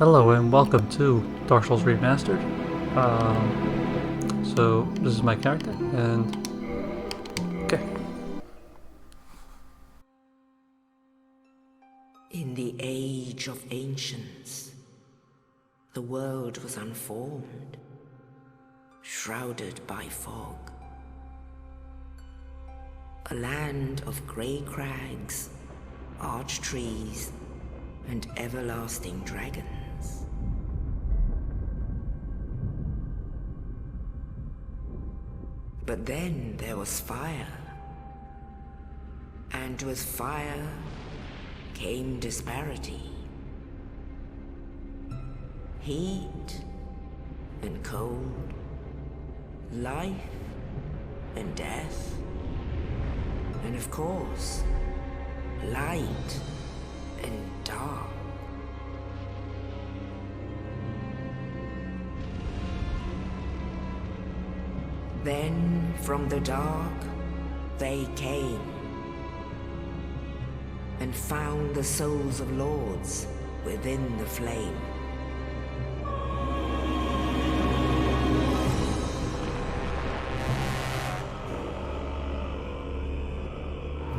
Hello and welcome to Dark Souls Remastered. So this is my character, and okay. In the age of ancients, the world was unformed, shrouded by fog. A land of grey crags, arch trees, and everlasting dragons. But then there was fire, and with fire came disparity. Heat and cold, life and death, and of course, light and dark. Then from the dark they came and found the souls of lords within the flame.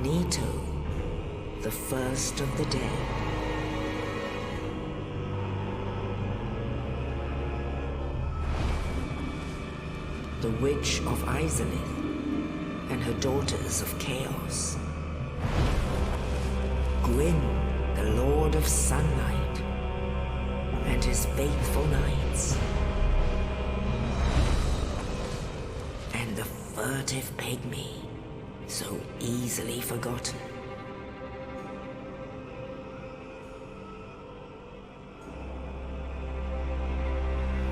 Nito, the first of the dead. The Witch of Izalith and her daughters of Chaos. Gwyn, the Lord of Sunlight, and his faithful knights. And the furtive pygmy, so easily forgotten.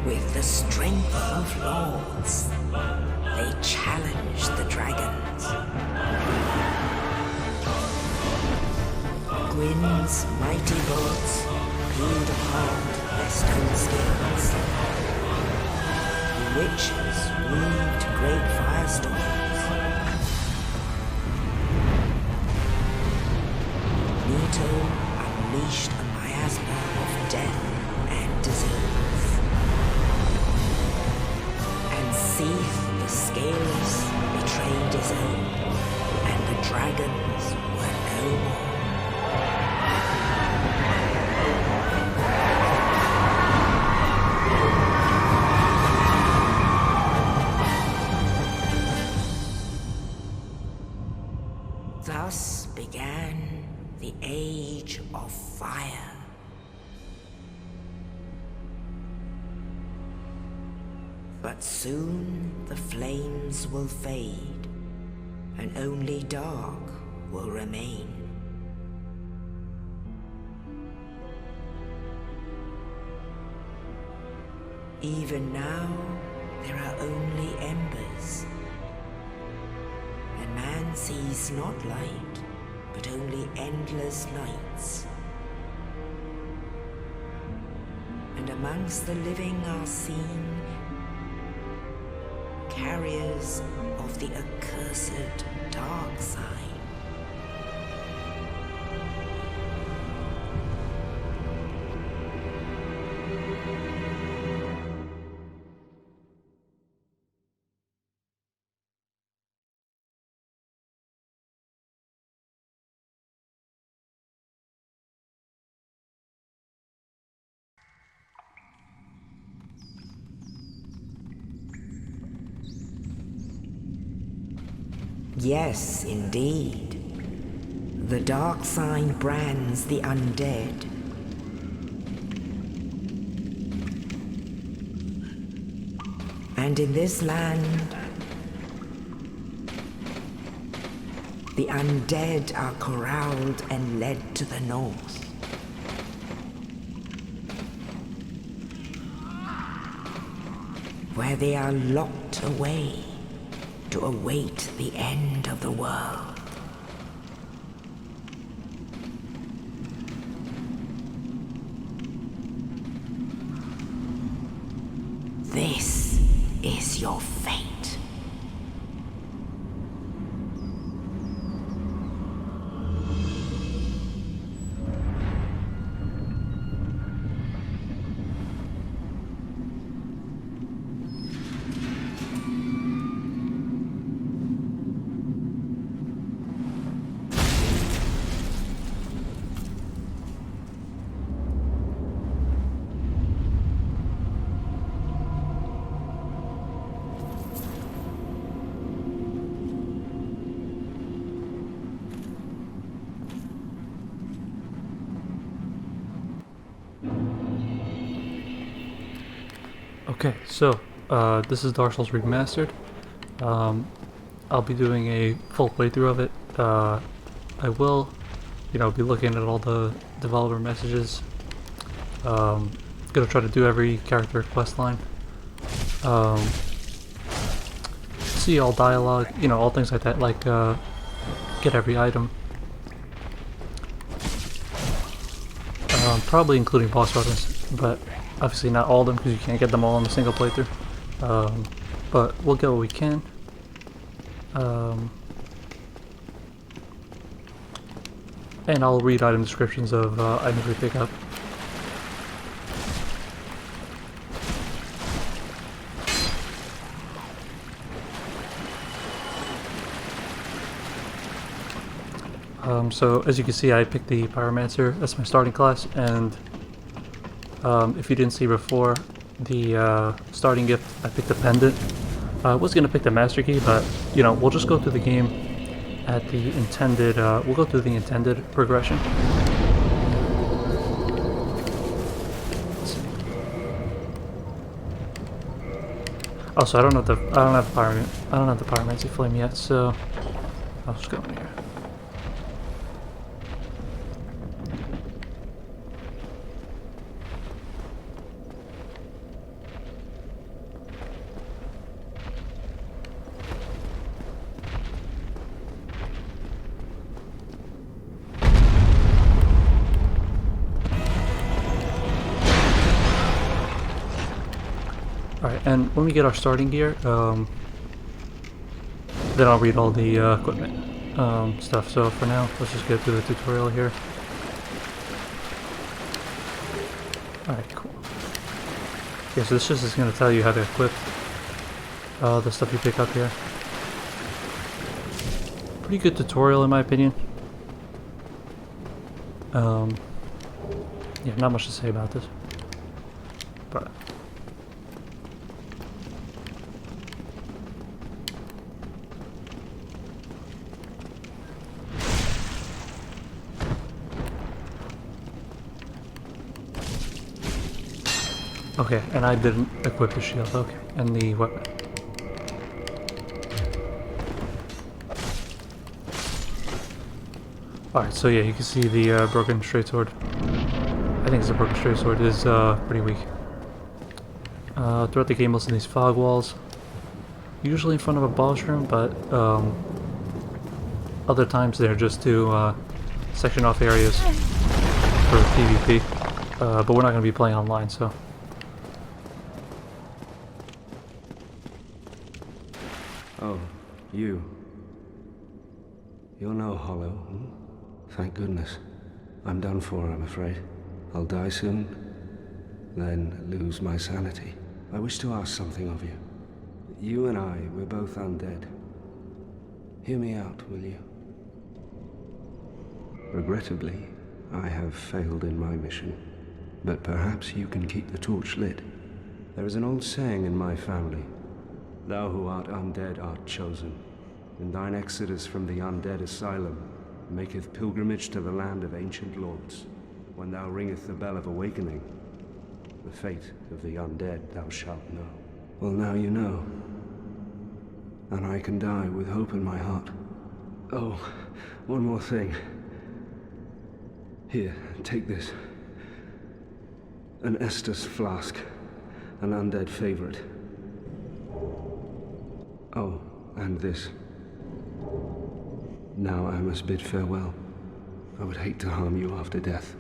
With the strength of lords, they challenged the dragons. Gwyn's mighty bullets peeled apart their stone skins. The witches weaved great firestorms. Nito unleashed a miasma of death and disease. Seath, the Scaleless, betrayed his own, and the dragons were no more. Thus began the Age of Fire. But soon the flames will fade, and only dark will remain. Even now, there are only embers, and man sees not light, but only endless nights. And amongst the living are seen carriers of the accursed dark side. Yes, indeed. The dark sign brands the undead. And in this land, the undead are corralled and led to the north. Where they are locked away to await the end of the world. This is your fate. Okay, so this is Dark Souls Remastered. I'll be doing a full playthrough of it. I will, be looking at all the developer messages. Gonna try to do every character quest line. See all dialogue, all things like that, like get every item. Probably including boss weapons, but obviously not all of them because you can't get them all in a single playthrough. But we'll get what we can. And I'll read item descriptions of items we pick up. So as you can see, I picked the Pyromancer. That's my starting class, and if you didn't see before, the starting gift, I picked a pendant. I was going to pick the Master Key, but we'll just go through the game at the intended, we'll go through the intended progression. Let's see. Oh, so I don't have the Pyromancy flame yet, so I'll just go in here. Alright, and when we get our starting gear, then I'll read all the equipment stuff. So for now, let's just get through the tutorial here. Alright, cool. Yeah, so this just is going to tell you how to equip the stuff you pick up here. Pretty good tutorial in my opinion. Yeah, not much to say about this. But okay, and I didn't equip the shield, okay, and the weapon. Alright, so yeah, you can see the broken straight sword. I think it's a broken straight sword is pretty weak. Throughout the game, most of these fog walls, usually in front of a boss room, but other times they're just to section off areas for PvP. But we're not going to be playing online, so. Oh, you. You're no hollow. Hmm? Thank goodness. I'm done for, I'm afraid. I'll die soon, then lose my sanity. I wish to ask something of you. You and I, we're both undead. Hear me out, will you? Regrettably, I have failed in my mission, but perhaps you can keep the torch lit. There is an old saying in my family. Thou who art undead art chosen. In thine exodus from the undead asylum, maketh pilgrimage to the land of ancient lords. When thou ringeth the bell of awakening, the fate of the undead thou shalt know. Well, now you know. And I can die with hope in my heart. Oh, one more thing. Here, take this. An Estus flask. An undead favorite. Oh, and this. Now I must bid farewell. I would hate to harm you after death.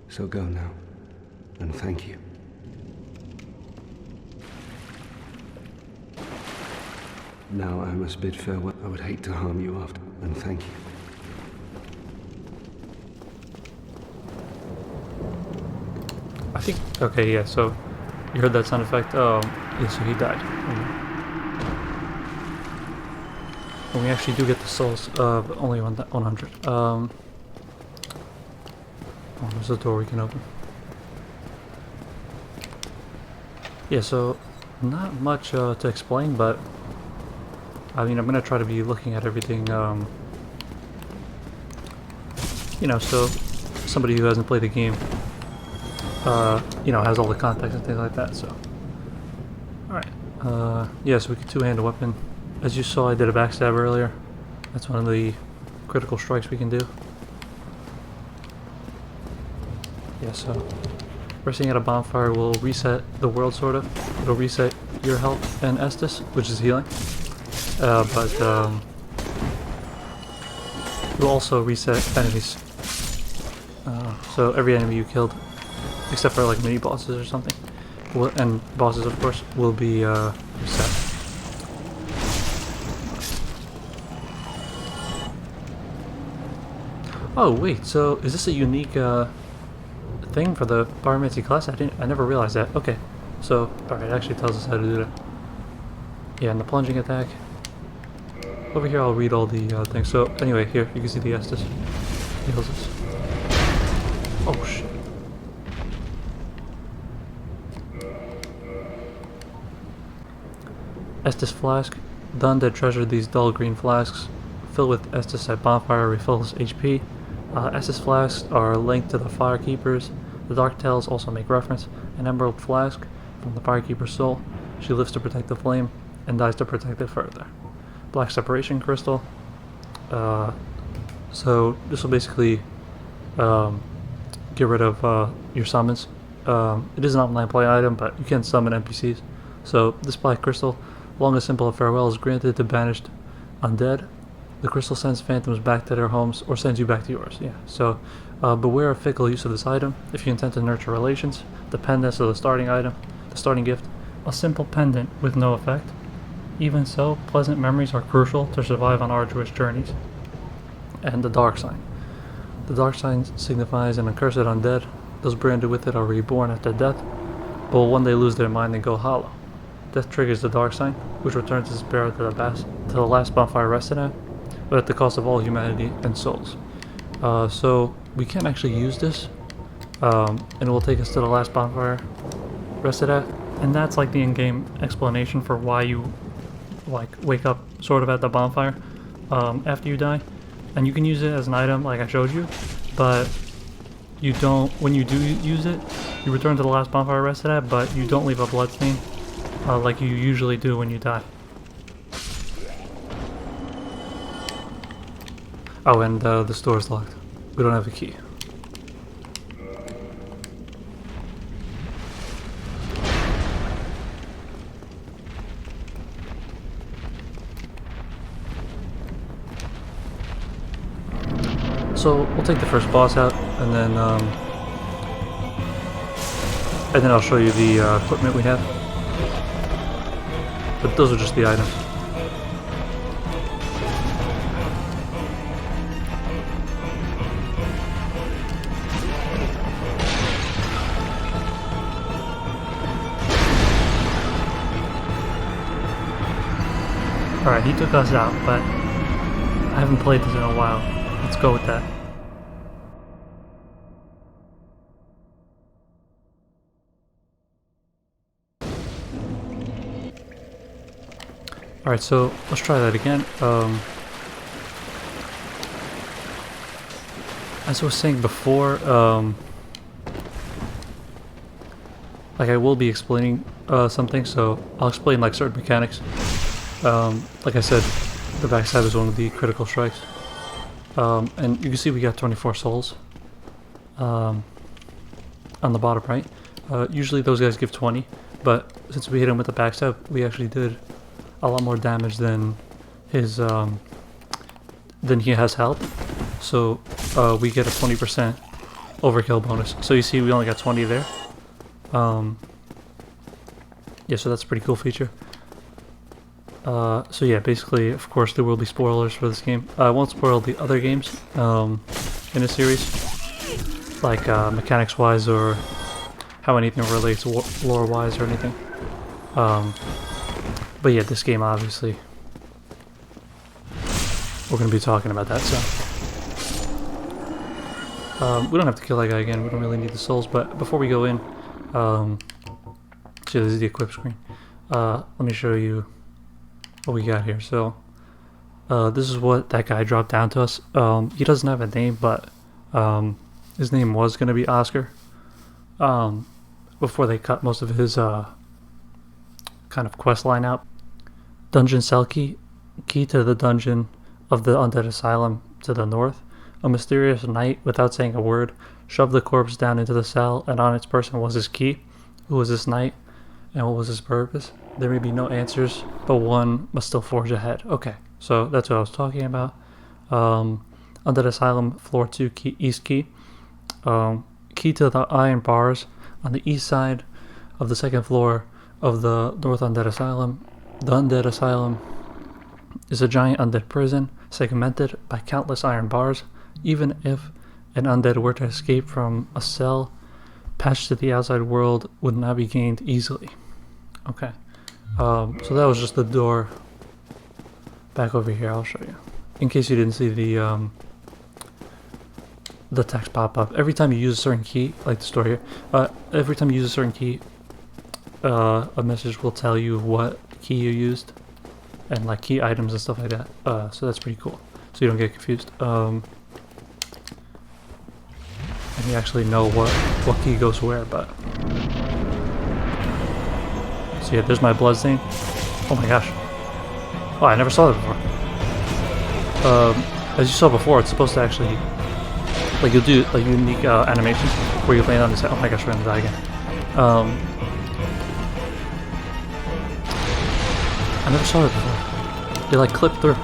So go now, and thank you. Now I must bid farewell. I would hate to harm you after, and thank you. I think, okay, yeah, so you heard that sound effect? Yeah, so he died. And we actually do get the souls, but only 100. Oh, there's a door we can open. Yeah, so not much to explain, but I mean, I'm gonna try to be looking at everything, so somebody who hasn't played the game, has all the context and things like that, so. Alright, yeah, so we can two-hand a weapon. As you saw, I did a backstab earlier. That's one of the critical strikes we can do. Yeah, so resting at a bonfire will reset the world, sort of. It'll reset your health and Estus, which is healing. But it will also reset enemies. So every enemy you killed, except for like mini bosses or something, and bosses of course, will be reset. Oh wait, so is this a unique thing for the Pyromancy class? I never realized that. Okay, so alright, it actually tells us how to do that. Yeah, and the plunging attack. Over here I'll read all the things. So anyway, here you can see the Estus. Heals us. Oh shit. Estus flask. The undead treasure these dull green flasks. Fill with Estus at bonfire, refills HP. Estus flasks are linked to the Firekeepers. The Dark Tales also make reference. An emerald flask from the Firekeeper's soul. She lives to protect the flame and dies to protect it further. Black separation crystal. So this will basically get rid of your summons. It is an online play item, but you can summon NPCs. So this black crystal, long and simple a farewell, is granted to banished undead. The crystal sends phantoms back to their homes or sends you back to yours. Yeah. So beware of fickle use of this item if you intend to nurture relations. The pendants of the starting item, the starting gift, a simple pendant with no effect. Even so, pleasant memories are crucial to survive on arduous journeys. And the dark sign. The dark sign signifies an accursed undead. Those branded with it are reborn after death, but will one day lose their mind and go hollow. Death triggers the dark sign, which returns its bearer to the last bonfire rested at, but at the cost of all humanity and souls. So we can't actually use this, and it will take us to the last bonfire rested at, and that's like the in-game explanation for why you like wake up sort of at the bonfire after you die. And you can use it as an item like I showed you, but you don't, when you do use it, you return to the last bonfire rested at, but you don't leave a bloodstain like you usually do when you die. Oh, and the store is locked. We don't have a key. So we'll take the first boss out, and then I'll show you the equipment we have. But those are just the items. Alright, he took us out, but I haven't played this in a while. Let's go with that. Alright, so let's try that again. As I was saying before, like I will be explaining something, so I'll explain like certain mechanics. Like I said, the backstab is one of the critical strikes. And you can see we got 24 souls on the bottom right. Usually those guys give 20, but since we hit him with the backstab, we actually did a lot more damage than his than he has health. So we get a 20% overkill bonus. So you see we only got 20 there. Yeah, so that's a pretty cool feature. So yeah, basically, of course, there will be spoilers for this game. I won't spoil the other games in the series, like mechanics-wise or how anything relates lore-wise or anything. But yeah, this game, obviously, we're going to be talking about that, so. We don't have to kill that guy again, we don't really need the souls, but before we go in, so this is the equip screen. Let me show you what we got here. So this is what that guy dropped down to us. He doesn't have a name, but his name was going to be Oscar before they cut most of his kind of quest line out. Dungeon cell key. Key to the dungeon of the Undead Asylum to the north. A mysterious knight, without saying a word, shoved the corpse down into the cell, and on its person was his key. Who was this knight, and what was his purpose? There may be no answers, but one must still forge ahead. Okay, so that's what I was talking about. Undead Asylum, floor 2, key, east key. Key to the iron bars on the east side of the second floor of the North Undead Asylum. The Undead Asylum is a giant undead prison, segmented by countless iron bars. Even if an undead were to escape from a cell, passage to the outside world would not be gained easily. Okay, so that was just the door. Back over here, I'll show you. In case you didn't see the text pop up. Every time you use a certain key, like the store here, every time you use a certain key, a message will tell you what key you used, and like key items and stuff like that. So that's pretty cool. So you don't get confused. And you actually know what key goes where, but... So yeah, there's my bloodstain. Oh my gosh. Oh, I never saw that before. As you saw before, it's supposed to actually... Like, you'll do like unique animations where you land on this... Oh my gosh, we're gonna die again. I never saw it before. They like clip through.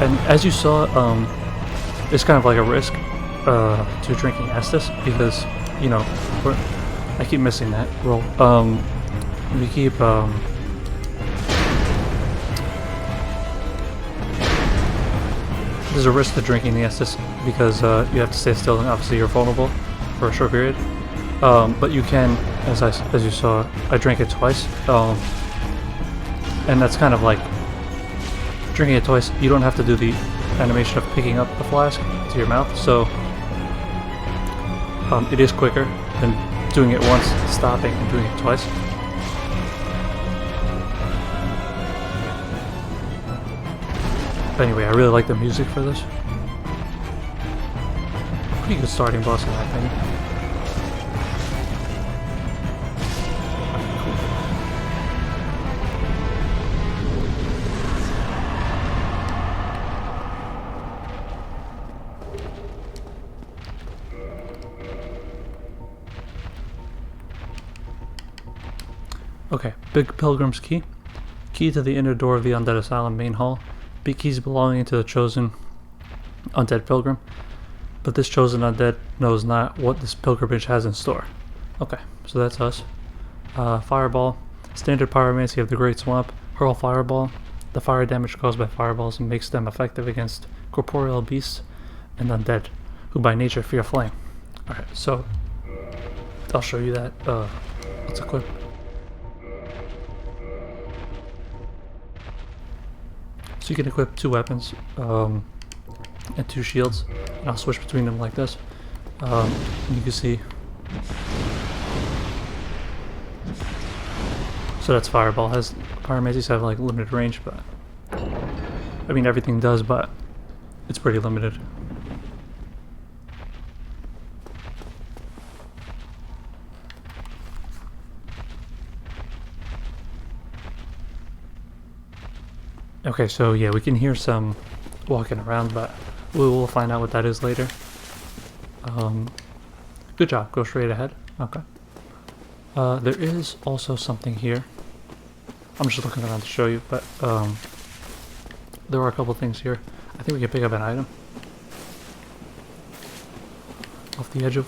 And as you saw, it's kind of like a risk to drinking Estus because, you know, I keep missing that roll. We keep there's a risk to drinking the Estus because you have to stay still and obviously you're vulnerable for a short period. But you can, as you saw, I drank it twice, and that's kind of like drinking it twice. You don't have to do the animation of picking up the flask to your mouth, so it is quicker than doing it once, stopping, and doing it twice. But anyway, I really like the music for this. Pretty good starting boss in my opinion. Okay, Big Pilgrim's Key. Key to the inner door of the Undead Asylum main hall. Big keys belonging to the chosen undead pilgrim. But this chosen undead knows not what this pilgrimage has in store. Okay, so that's us. Fireball. Standard pyromancy of the Great Swamp. Hurl Fireball. The fire damage caused by fireballs makes them effective against corporeal beasts and undead, who by nature fear flame. Alright, so I'll show you that. Let's equip. So you can equip 2 weapons and 2 shields, and I'll switch between them like this. And you can see. So that's Fireball. Has pyromancies have like limited range, but I mean everything does, but it's pretty limited. Okay, so yeah, we can hear some walking around, but we will find out what that is later. Good job, go straight ahead. Okay. There is also something here. I'm just looking around to show you, but there are a couple things here. I think we can pick up an item off the edge of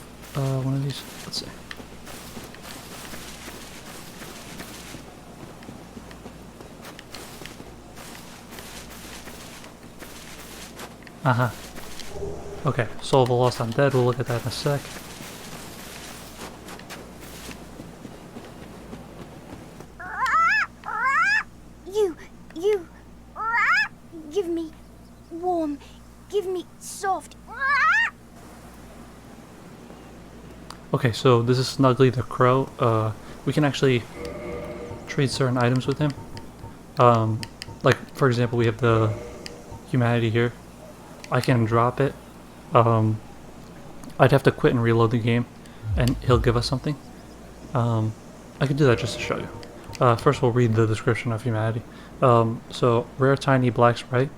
one of these. Let's see. Uh-huh. Okay, Soul of a Lost Undead, we'll look at that in a sec. You, give me warm, give me soft. Okay, so this is Snuggly the Crow. We can actually trade certain items with him. Like, for example, we have the humanity here. I can drop it. I'd have to quit and reload the game, and he'll give us something. I can do that just to show you. First we'll read the description of humanity. So, rare tiny black sprite,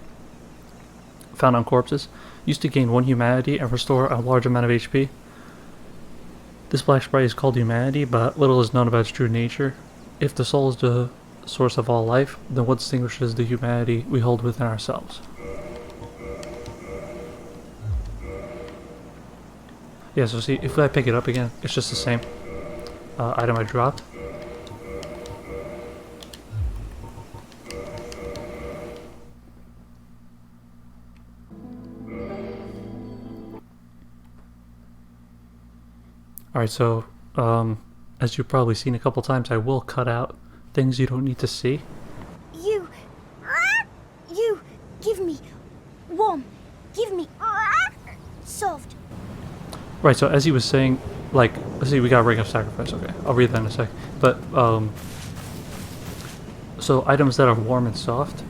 found on corpses, used to gain 1 humanity and restore a large amount of HP. This black sprite is called humanity, but little is known about its true nature. If the soul is the source of all life, then what distinguishes the humanity we hold within ourselves? Yeah, so see, if I pick it up again, it's just the same item I dropped. Alright, so, as you've probably seen a couple times, I will cut out things you don't need to see. You, give me warm, give me soft. Right, so as he was saying, like, let's see, we got Ring of Sacrifice, okay, I'll read that in a sec. But, so items that are warm and soft,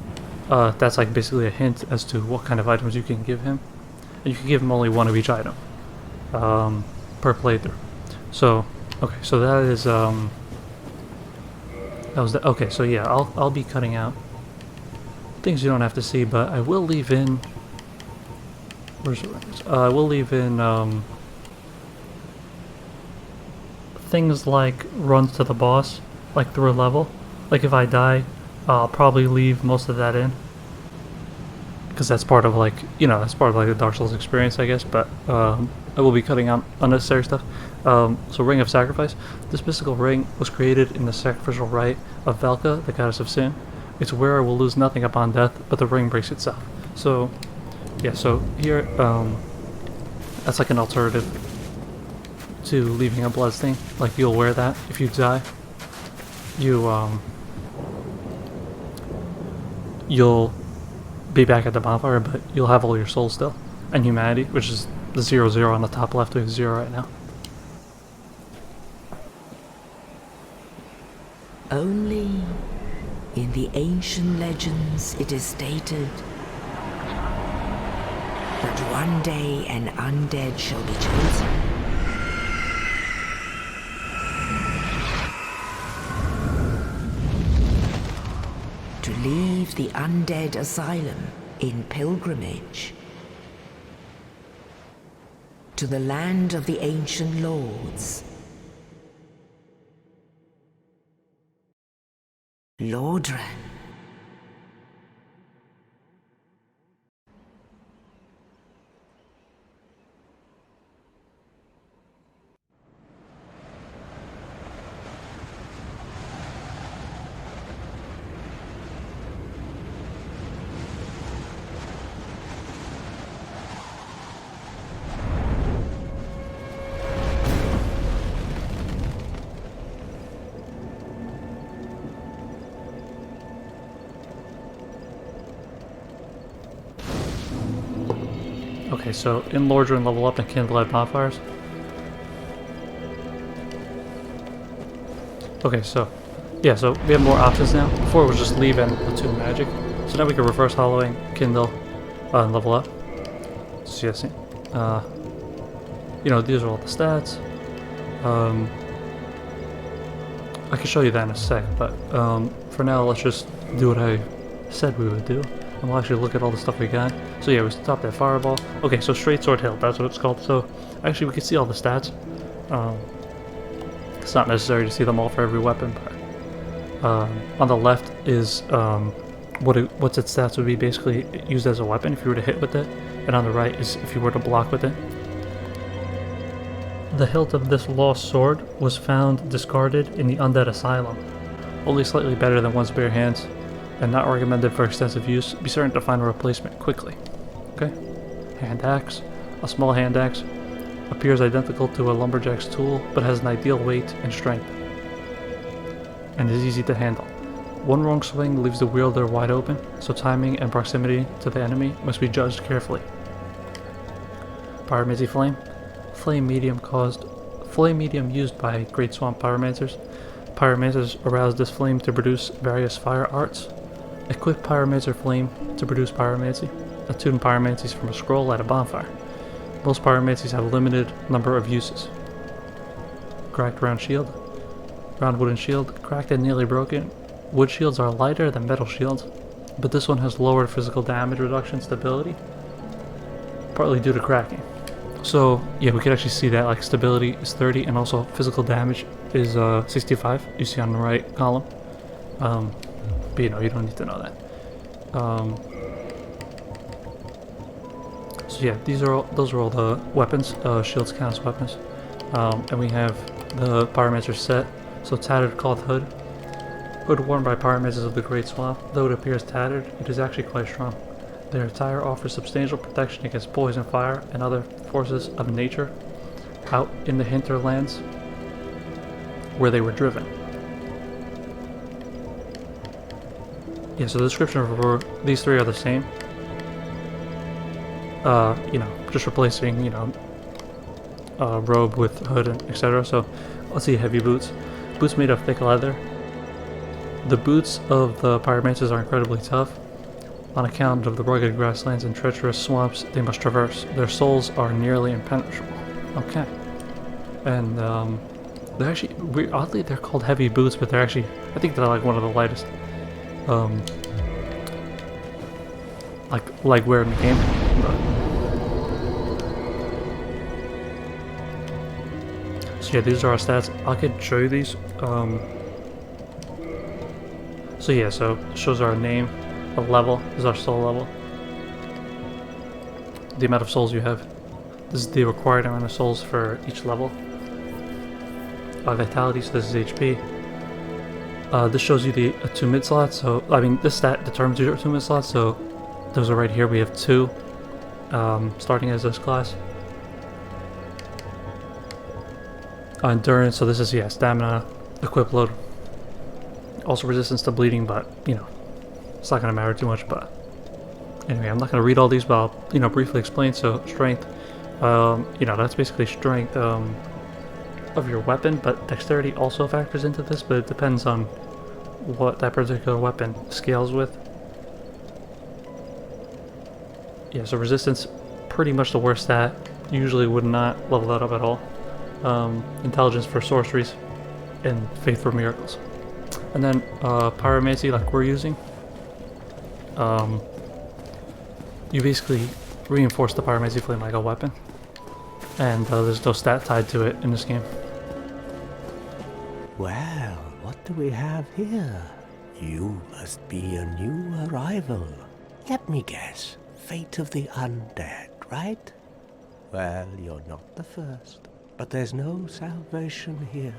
that's like basically a hint as to what kind of items you can give him. And you can give him only 1 of each item, per playthrough. So, okay, so that is, that was the, okay, so yeah, I'll be cutting out things you don't have to see, but I will leave in, where's the rings? I will leave in, things like runs to the boss, like through a level. Like if I die, I'll probably leave most of that in, because that's part of like, you know, that's part of like the Dark Souls experience, I guess. But I will be cutting out unnecessary stuff. So Ring of Sacrifice. This mystical ring was created in the sacrificial rite of Valka, the goddess of sin. Its wearer will lose nothing upon death, but the ring breaks itself. So, yeah, so here, that's like an alternative to leaving a bloodstain. Like, you'll wear that if you die. You'll be back at the bonfire, but you'll have all your souls still. And humanity, which is the 0-0 on the top left, we have 0 right now. Only in the ancient legends it is stated that one day an undead shall be chosen. To leave the undead asylum in pilgrimage to the land of the ancient lords. Lordran. Okay, so in Lordran, level up and kindle at bonfires. Okay, so yeah, so we have more options now. Before it was just leave and attune magic. So now we can reverse hollowing, kindle, and level up. So yes, you know, these are all the stats. I can show you that in a sec, but for now, let's just do what I said we would do. And we'll actually look at all the stuff we got. So yeah, we stopped at Fireball. Okay, so Straight Sword Hill, that's what it's called. So actually we can see all the stats. It's not necessary to see them all for every weapon, but on the left is what's its stats would be basically used as a weapon if you were to hit with it. And on the right is if you were to block with it. The hilt of this lost sword was found discarded in the Undead Asylum. Only slightly better than one's bare hands, and not recommended for extensive use. Be certain to find a replacement quickly. Okay? Hand axe. A small hand axe. Appears identical to a lumberjack's tool, but has an ideal weight and strength. And is easy to handle. One wrong swing leaves the wielder wide open, so timing and proximity to the enemy must be judged carefully. Pyromancy Flame. Flame medium used by Great Swamp Pyromancers. Pyromancers arouse this flame to produce various fire arts. Equip Pyromancer Flame to produce pyromancy. Attune pyromancies from a scroll at a bonfire. Most pyromancies have a limited number of uses. Cracked round shield. Round wooden shield, cracked and nearly broken. Wood shields are lighter than metal shields, but this one has lower physical damage reduction stability, partly due to cracking. So yeah, we can actually see that like stability is 30 and also physical damage is 65. You see on the right column. But you know, you don't need to know that. So yeah, those are all the weapons. Shields count as weapons. And we have the Pyromancer set. So tattered cloth hood. Hood worn by Pyromancers of the Great Swamp. Though it appears tattered, it is actually quite strong. Their attire offers substantial protection against poison, fire, and other forces of nature out in the hinterlands where they were driven. Yeah, so the description for these three are the same. You know, just replacing, you know, robe with hood and etc. So let's see, heavy boots. Boots made of thick leather. The boots of the Pyromancers are incredibly tough on account of the rugged grasslands and treacherous swamps they must traverse. Their soles are nearly impenetrable. Okay. And they're actually, oddly they're called heavy boots, but they're actually, I think they're like one of the lightest. Like where in the game. So yeah, these are our stats. I could show you these. So yeah, so it shows our name, the level is our soul level, the amount of souls you have. This is the required amount of souls for each level. Vitality, so this is HP. This shows you the 2 mid slots. So I mean, this stat determines your 2 mid slots. So those are right here. We have 2, starting as this class. Endurance. So this is stamina, equip load. Also resistance to bleeding, but you know, it's not gonna matter too much. But anyway, I'm not gonna read all these, but I'll, you know, briefly explain. So strength, you know, that's basically strength of your weapon, but dexterity also factors into this, but it depends on what that particular weapon scales with. Yeah, so resistance, pretty much the worst stat. Usually would not level that up at all. Intelligence for sorceries, and faith for miracles. And then pyromancy, like we're using, you basically reinforce the pyromancy flame like a weapon, and there's no stat tied to it in this game. Well, what do we have here? You must be a new arrival. Let me guess, fate of the undead, right? Well, you're not the first, but there's no salvation here.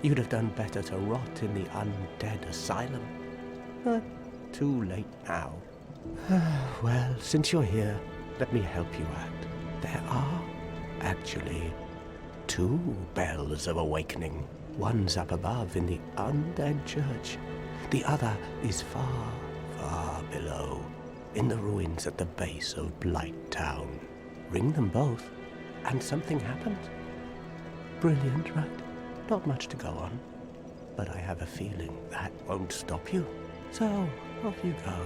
You'd have done better to rot in the undead asylum. But too late now. Well, since you're here, let me help you out. There are, actually, 2 bells of awakening. One's up above in the undead church. The other is far, far below, in the ruins at the base of Blight Town. Ring them both, and something happens. Brilliant, right? Not much to go on, but I have a feeling that won't stop you. So, off you go.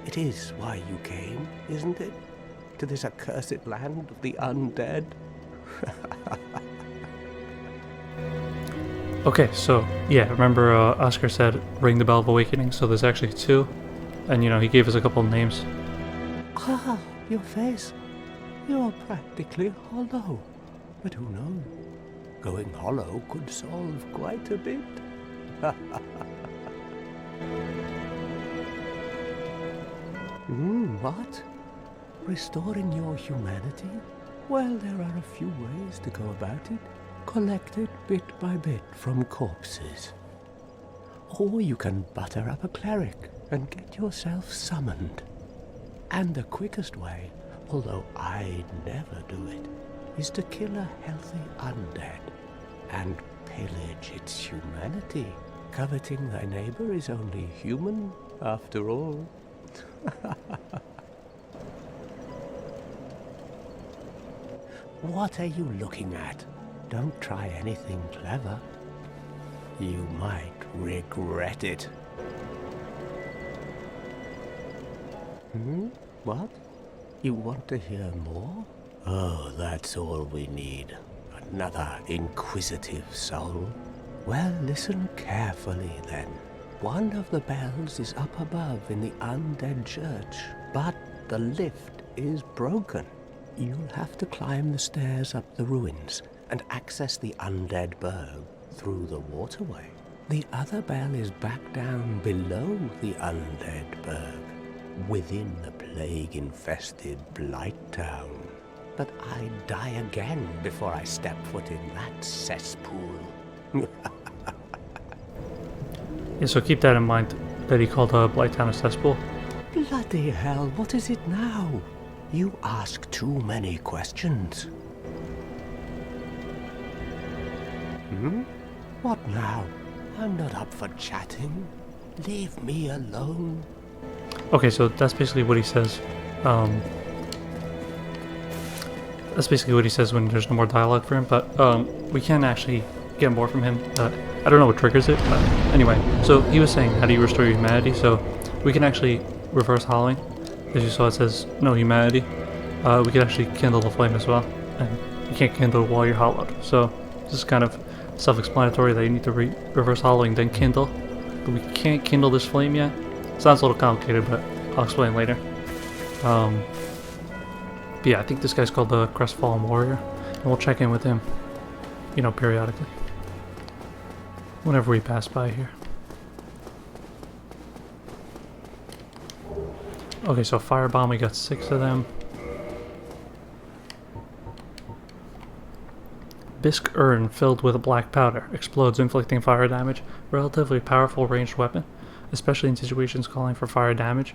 It is why you came, isn't it? To this accursed land of the undead? Okay, so yeah, remember Oscar said ring the bell of awakening, so there's actually 2, and you know, he gave us a couple of names. Ah, your face. You're practically hollow. But who knows? Going hollow could solve quite a bit. What? Restoring your humanity? Well, there are a few ways to go about it. Collect it bit by bit from corpses. Or you can butter up a cleric and get yourself summoned. And the quickest way, although I'd never do it, is to kill a healthy undead and pillage its humanity. Coveting thy neighbor is only human, after all. What are you looking at? Don't try anything clever. You might regret it. What? You want to hear more? Oh, that's all we need. Another inquisitive soul. Well, listen carefully then. One of the bells is up above in the undead church, but the lift is broken. You'll have to climb the stairs up the ruins and access the undead burg through the waterway. The other bell is back down below the undead burg, within the plague-infested Blight Town. But I'd die again before I step foot in that cesspool. Yeah, so keep that in mind, that he called Blight Town a cesspool. Bloody hell, what is it now? You ask too many questions. What now? I'm not up for chatting. Leave me alone. Okay, so that's basically what he says. That's basically what he says when there's no more dialogue for him, but we can actually get more from him. I don't know what triggers it, but anyway. So he was saying, how do you restore your humanity? So we can actually reverse hollowing. As you saw, it says no humanity. We can actually kindle the flame as well, and you can't kindle while you're hollowed. So this is kind of self-explanatory that you need to reverse hollowing, then kindle. But we can't kindle this flame yet. Sounds a little complicated, but I'll explain later. But yeah, I think this guy's called the Crestfallen Warrior, and we'll check in with him, you know, periodically, whenever we pass by here. Okay, so firebomb, we got 6 of them. Bisque urn filled with black powder explodes, inflicting fire damage. Relatively powerful ranged weapon, especially in situations calling for fire damage.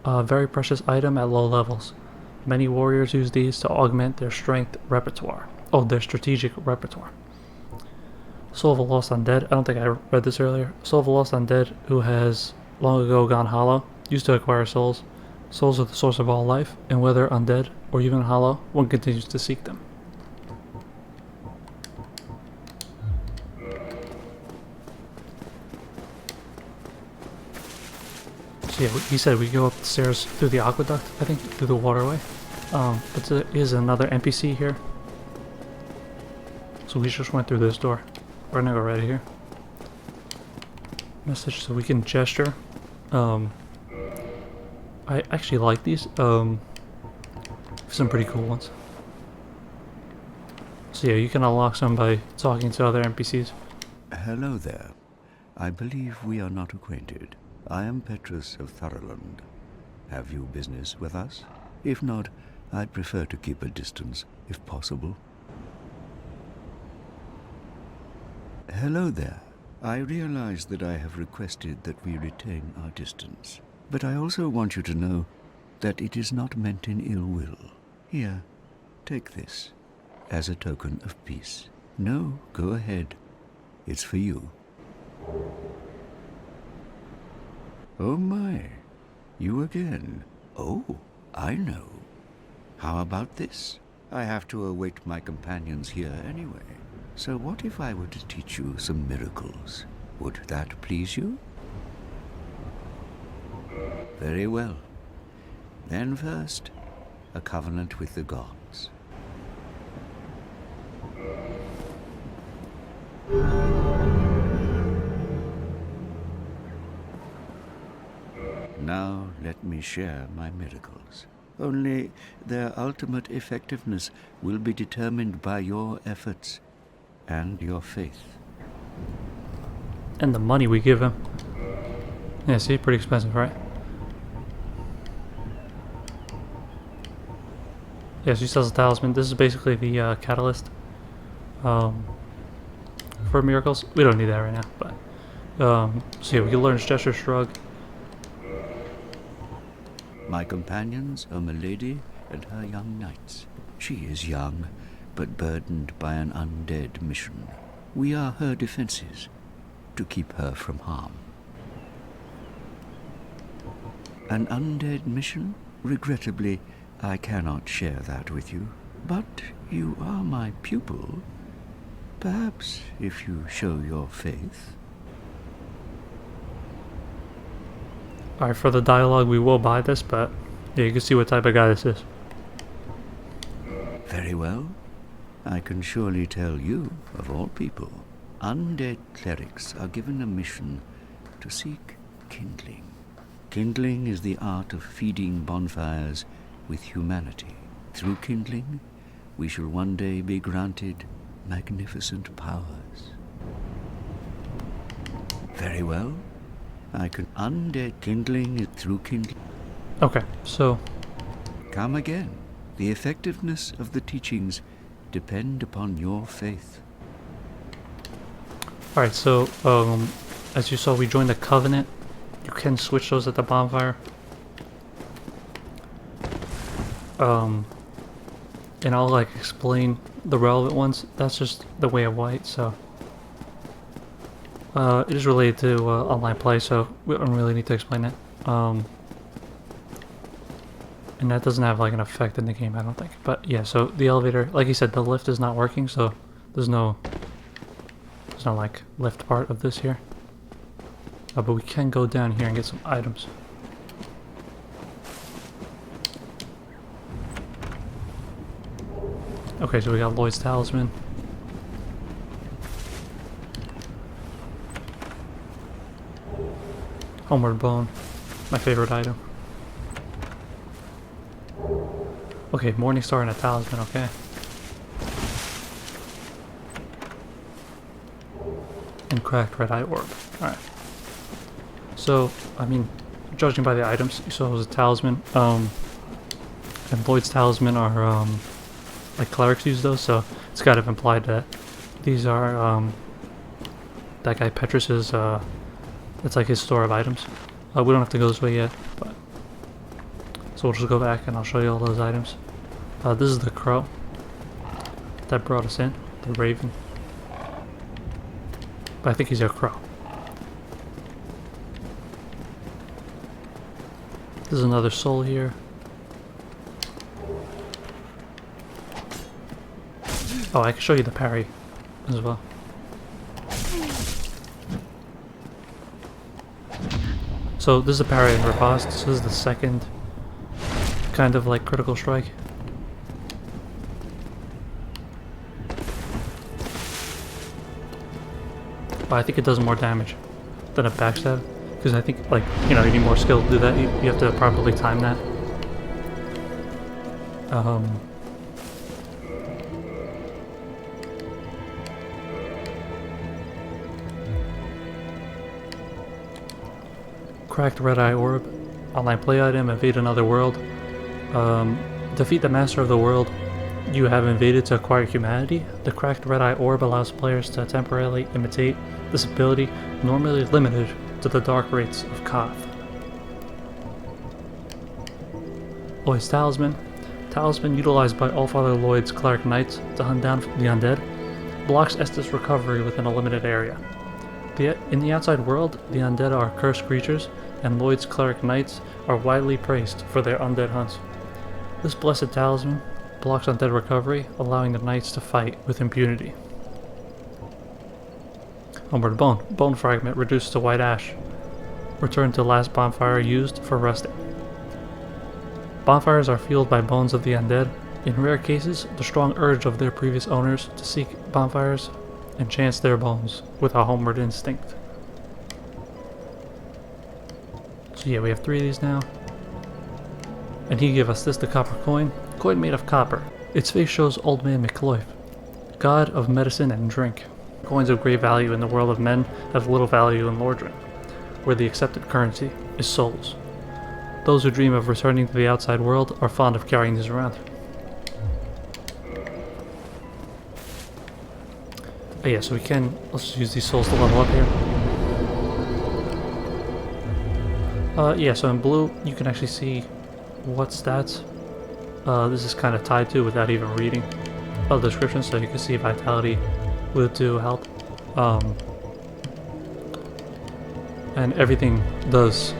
A very precious item at low levels. Many warriors use these to augment their strength repertoire. Oh, their strategic repertoire. Soul of a Lost Undead. I don't think I read this earlier. Soul of a Lost Undead who has long ago gone hollow. Used to acquire souls. Souls are the source of all life, and whether undead or even hollow, one continues to seek them. So yeah, he said we go up the stairs through the aqueduct, I think, through the waterway. But there is another NPC here. So we just went through this door. We're gonna go right here. Message, so we can gesture. I actually like these. Some pretty cool ones. So yeah, you can unlock some by talking to other NPCs. Hello there. I believe we are not acquainted. I am Petrus of Thoroland. Have you business with us? If not, I'd prefer to keep a distance, if possible. Hello there. I realize that I have requested that we retain our distance, but I also want you to know that it is not meant in ill will. Here, take this, as a token of peace. No, go ahead. It's for you. Oh my, you again. Oh, I know. How about this? I have to await my companions here anyway. So what if I were to teach you some miracles? Would that please you? Very well. Then first, a covenant with the gods. Now let me share my miracles. Only their ultimate effectiveness will be determined by your efforts and your faith. And the money we give him. Yeah, see, pretty expensive, right? Yeah, so he sells a talisman. This is basically the catalyst for miracles. We don't need that right now, but so yeah, we can learn gesture shrug. My companions are Milady and her young knights. She is young, but burdened by an undead mission. We are her defenses, to keep her from harm. An undead mission? Regrettably, I cannot share that with you. But you are my pupil. Perhaps if you show your faith. Alright, for the dialogue we will buy this, but yeah, you can see what type of guy this is. Very well. I can surely tell you, of all people. Undead clerics are given a mission to seek kindling. Kindling is the art of feeding bonfires with humanity. Through kindling, we shall one day be granted magnificent powers. Very well. I can undead kindling it through kindling. Okay, so Come again. The effectiveness of the teachings depend upon your faith. alright, so as you saw, we joined the Covenant. You can switch those at the bonfire. And I'll like explain the relevant ones. That's just the way of white, so it is related to online play, so we don't really need to explain it. And that doesn't have like an effect in the game, I don't think. But yeah, so the elevator, like you said, the lift is not working, so there's no like lift part of this here. But we can go down here and get some items. Okay, so we got Lloyd's Talisman. Homeward Bone, my favorite item. Okay, Morningstar and a Talisman, okay. And Cracked Red Eye Orb, alright. So, I mean, judging by the items, you saw it was a Talisman, and Lloyd's Talisman are, like clerics use those, so it's kind of implied that these are, that guy Petrus's, it's like his store of items. We don't have to go this way yet, but so we'll just go back and I'll show you all those items. This is the crow that brought us in, the raven. But I think he's a crow. There's another soul here. Oh, I can show you the parry as well. So this is a parry and riposte. So this is the second kind of like critical strike. But I think it does more damage than a backstab, because I think, like, you know, you need more skill to do that. You have to properly time that. Cracked Red Eye Orb, online play item, invade another world. Defeat the master of the world you have invaded to acquire humanity. The Cracked Red Eye Orb allows players to temporarily imitate this ability, normally limited to the dark rates of Koth. Lloyd's Talisman. Talisman utilized by Allfather Lloyd's Cleric Knights to hunt down the undead. Blocks Estus recovery within a limited area. In the outside world, the undead are cursed creatures, and Lloyd's Cleric Knights are widely praised for their undead hunts. This blessed talisman blocks undead recovery, allowing the knights to fight with impunity. Homeward Bone. Bone fragment reduced to white ash. Return to last bonfire used for resting. Bonfires are fueled by bones of the undead. In rare cases, the strong urge of their previous owners to seek bonfires enchants their bones with a homeward instinct. So yeah, we have 3 of these now. And he gave us this, the copper coin. Coin made of copper. Its face shows Old Man McCloyf, god of medicine and drink. Coins of great value in the world of men have little value in Lordran, where the accepted currency is souls. Those who dream of returning to the outside world are fond of carrying these around. Oh yeah, so we can, let's just use these souls to level up here. Yeah, so in blue, you can actually see what stats this is kind of tied to without even reading the description, so you can see vitality will do health. And everything does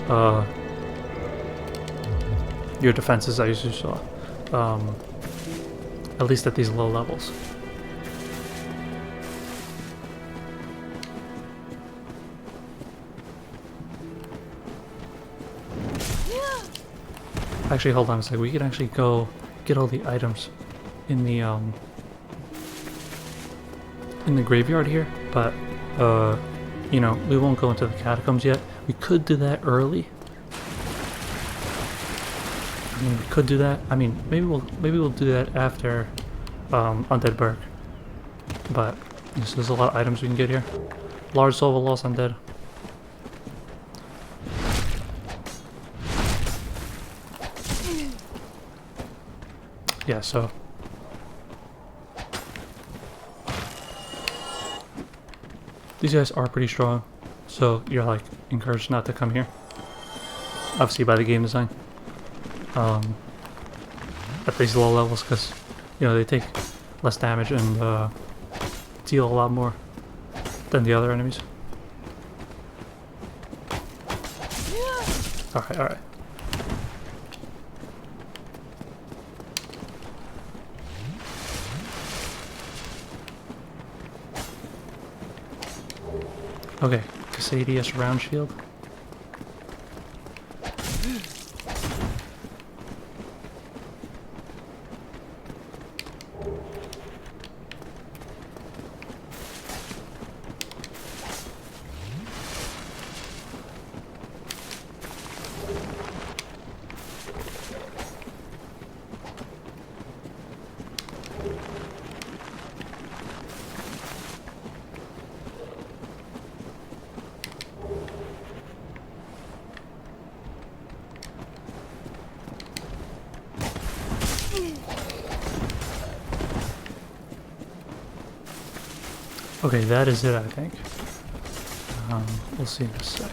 your defenses, as you saw, at least at these low levels. Actually, hold on a second. We can actually go get all the items in the graveyard here, but you know, we won't go into the catacombs yet. We could do that early. I mean, we could do that. I mean, maybe we'll do that after Undead Burg. But there's a lot of items we can get here. Large soul of a lost undead. Yeah, so these guys are pretty strong, so you're like encouraged not to come here. Obviously by the game design. At these low levels, because you know they take less damage and deal a lot more than the other enemies. Alright, alright. Okay, Cassadius round shield. Okay, that is it, I think. We'll see in a sec.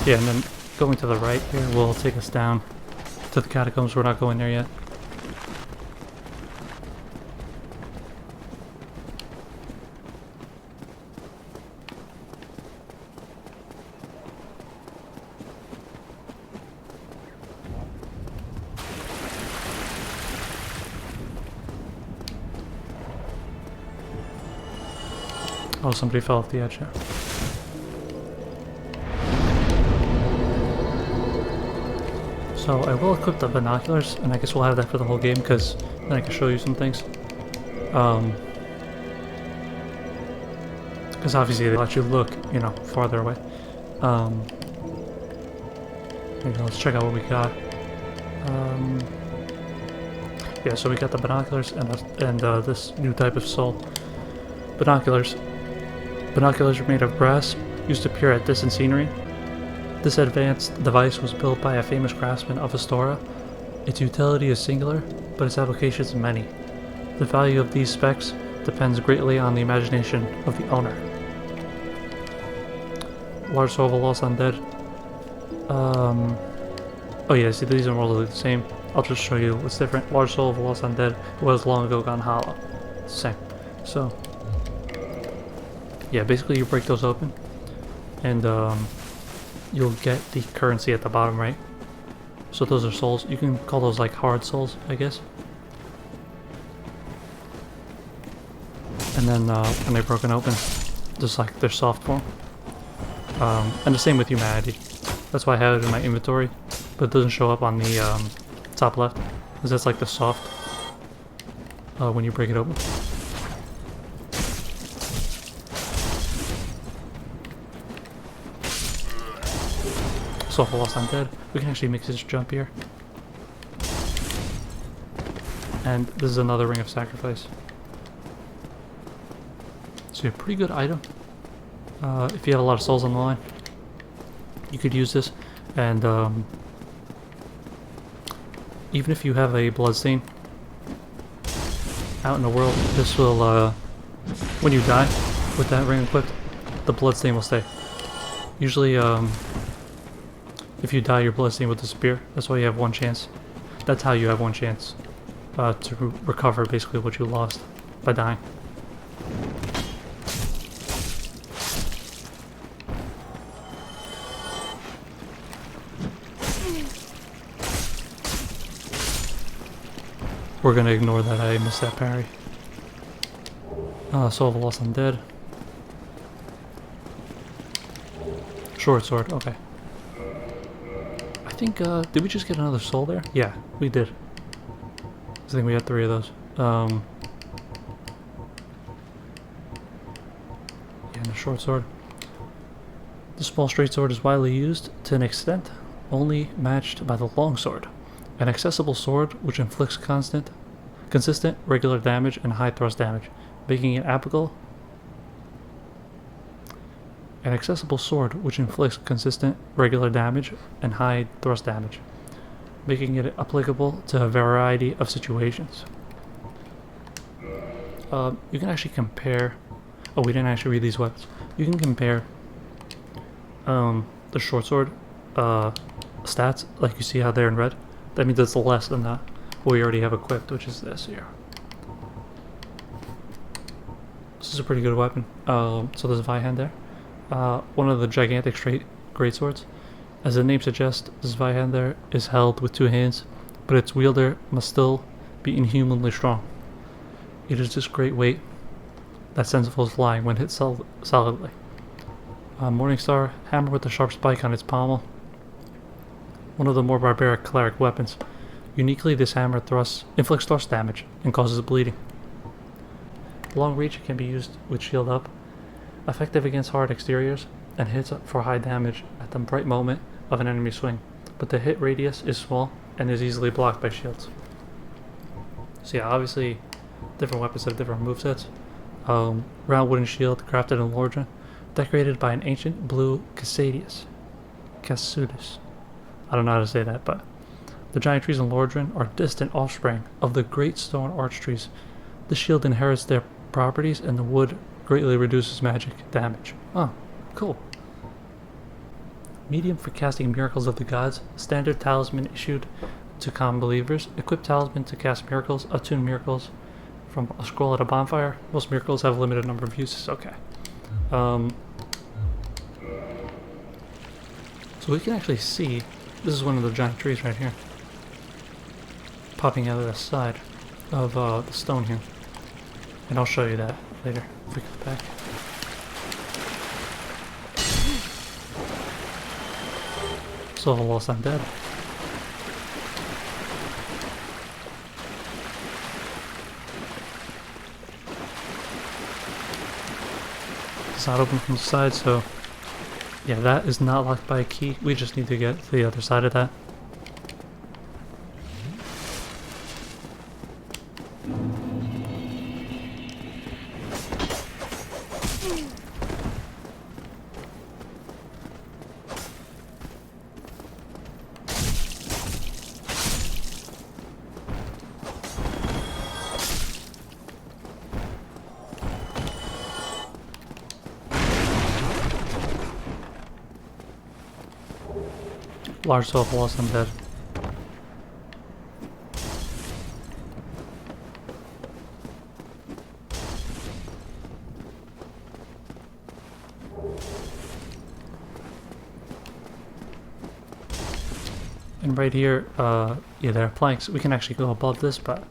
Yeah, and then going to the right here will take us down to the catacombs. We're not going there yet. Oh, somebody fell off the edge here. So I will equip the binoculars, and I guess we'll have that for the whole game, because then I can show you some things. Because obviously they let you look, you know, farther away. Here we go, let's check out what we got. Yeah, so we got the binoculars and this new type of soul. Binoculars. Binoculars are made of brass, used to peer at distant scenery. This advanced device was built by a famous craftsman of Astora. Its utility is singular, but its applications many. The value of these specs depends greatly on the imagination of the owner. Large soul of a lost undead. Oh yeah, see, these are more the same. I'll just show you what's different. Large soul of a lost undead was long ago gone hollow. Same. So yeah, basically you break those open, and you'll get the currency at the bottom right. So those are souls. You can call those like hard souls, I guess. And then when they're broken open, just like their soft form. And the same with humanity. That's why I have it in my inventory, but it doesn't show up on the top left, because that's like the soft when you break it open. Soul of a lost undead. We can actually make this jump here. And this is another ring of sacrifice. So a pretty good item. If you have a lot of souls on the line, you could use this. And even if you have a bloodstain out in the world, this will, when you die with that ring equipped, the bloodstain will stay. Usually, if you die, your bloodstain will disappear. That's why you have one chance. That's how you have one chance to recover basically what you lost by dying. We're gonna ignore that I missed that parry. Soul of a lost undead. Short sword, okay. I think, did we just get another soul there? Yeah, we did. I think we had 3 of those. Yeah, the short sword. The small straight sword is widely used to an extent only matched by the long sword, an accessible sword which inflicts consistent, regular damage and high thrust damage, making it applicable. An accessible sword which inflicts consistent, regular damage and high thrust damage, making it applicable to a variety of situations. You can actually compare. Oh, we didn't actually read these weapons. You can compare the short sword stats, like you see how they're in red. That means it's less than that what we already have equipped, which is this here. This is a pretty good weapon. So there's a Zweihander there. One of the gigantic great swords. As the name suggests, this Zweihander is held with two hands, but its wielder must still be inhumanly strong. It is this great weight that sends foes flying when hit solidly. Morningstar, hammer with a sharp spike on its pommel. One of the more barbaric cleric weapons. Uniquely, this hammer inflicts thrust damage and causes bleeding. Long reach can be used with shield up, effective against hard exteriors, and hits for high damage at the right moment of an enemy swing, but the hit radius is small and is easily blocked by shields. So yeah, obviously different weapons have different movesets. Round wooden shield crafted in Lordran, decorated by an ancient blue Cassudus. I don't know how to say that, but the giant trees in Lordran are distant offspring of the great stone arch trees. The shield inherits their properties, and the wood greatly reduces magic damage. Oh, cool. Medium for casting miracles of the gods. Standard talisman issued to common believers. Equip talisman to cast miracles. Attune miracles from a scroll at a bonfire. Most miracles have a limited number of uses. Okay. So we can actually see, this is one of the giant trees right here, popping out of the side of the stone here. And I'll show you that later if we come back. So Lost Undead. It's not open from the side, so yeah, that is not locked by a key. We just need to get to the other side of that. Large self lost and dead. And right here, yeah, there are planks. We can actually go above this, but,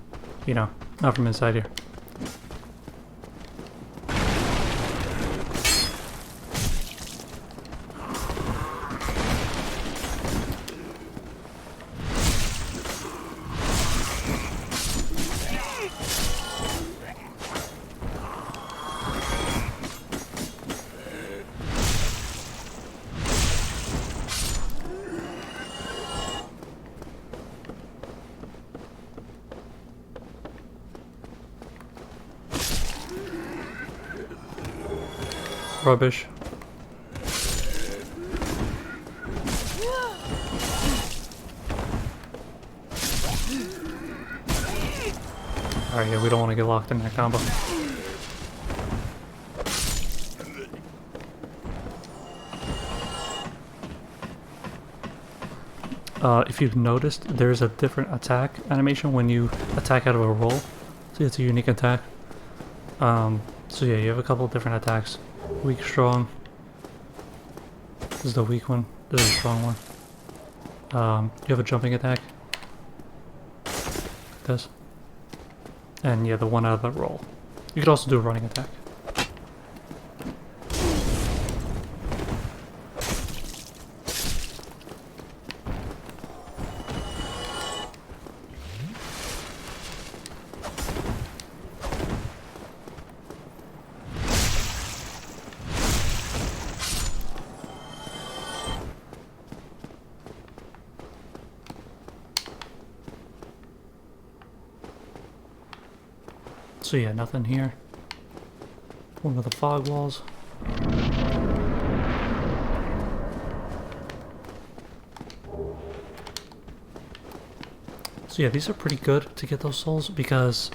you know, not from inside here. Rubbish. Alright, yeah, we don't want to get locked in that combo. If you've noticed, there's a different attack animation when you attack out of a roll. See, it's a unique attack. So yeah, you have a couple of different attacks. Weak, strong. This is the weak one. This is a strong one. You have a jumping attack. Like this. And yeah, the one out of the roll. You could also do a running attack. So yeah, nothing here. One of the fog walls. So yeah, these are pretty good to get those souls because...